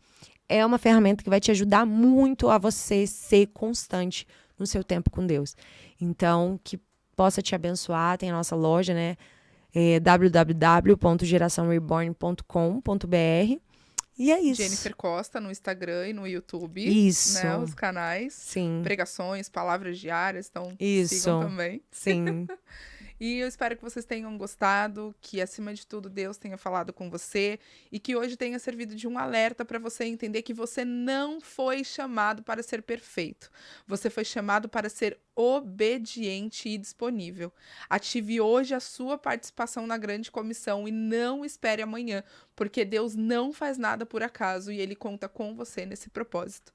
é uma ferramenta que vai te ajudar muito a você ser constante no seu tempo com Deus. Então, que possa te abençoar. Tem a nossa loja, né? www.geraçãoreborn.com.br. E é isso. Jennifer Costa no Instagram e no YouTube. Isso. Né, os canais. Sim. Pregações, palavras diárias. Então, isso. sigam também. Sim. E eu espero que vocês tenham gostado, que acima de tudo Deus tenha falado com você e que hoje tenha servido de um alerta para você entender que você não foi chamado para ser perfeito. Você foi chamado para ser obediente e disponível. Ative hoje a sua participação na grande comissão e não espere amanhã, porque Deus não faz nada por acaso e Ele conta com você nesse propósito.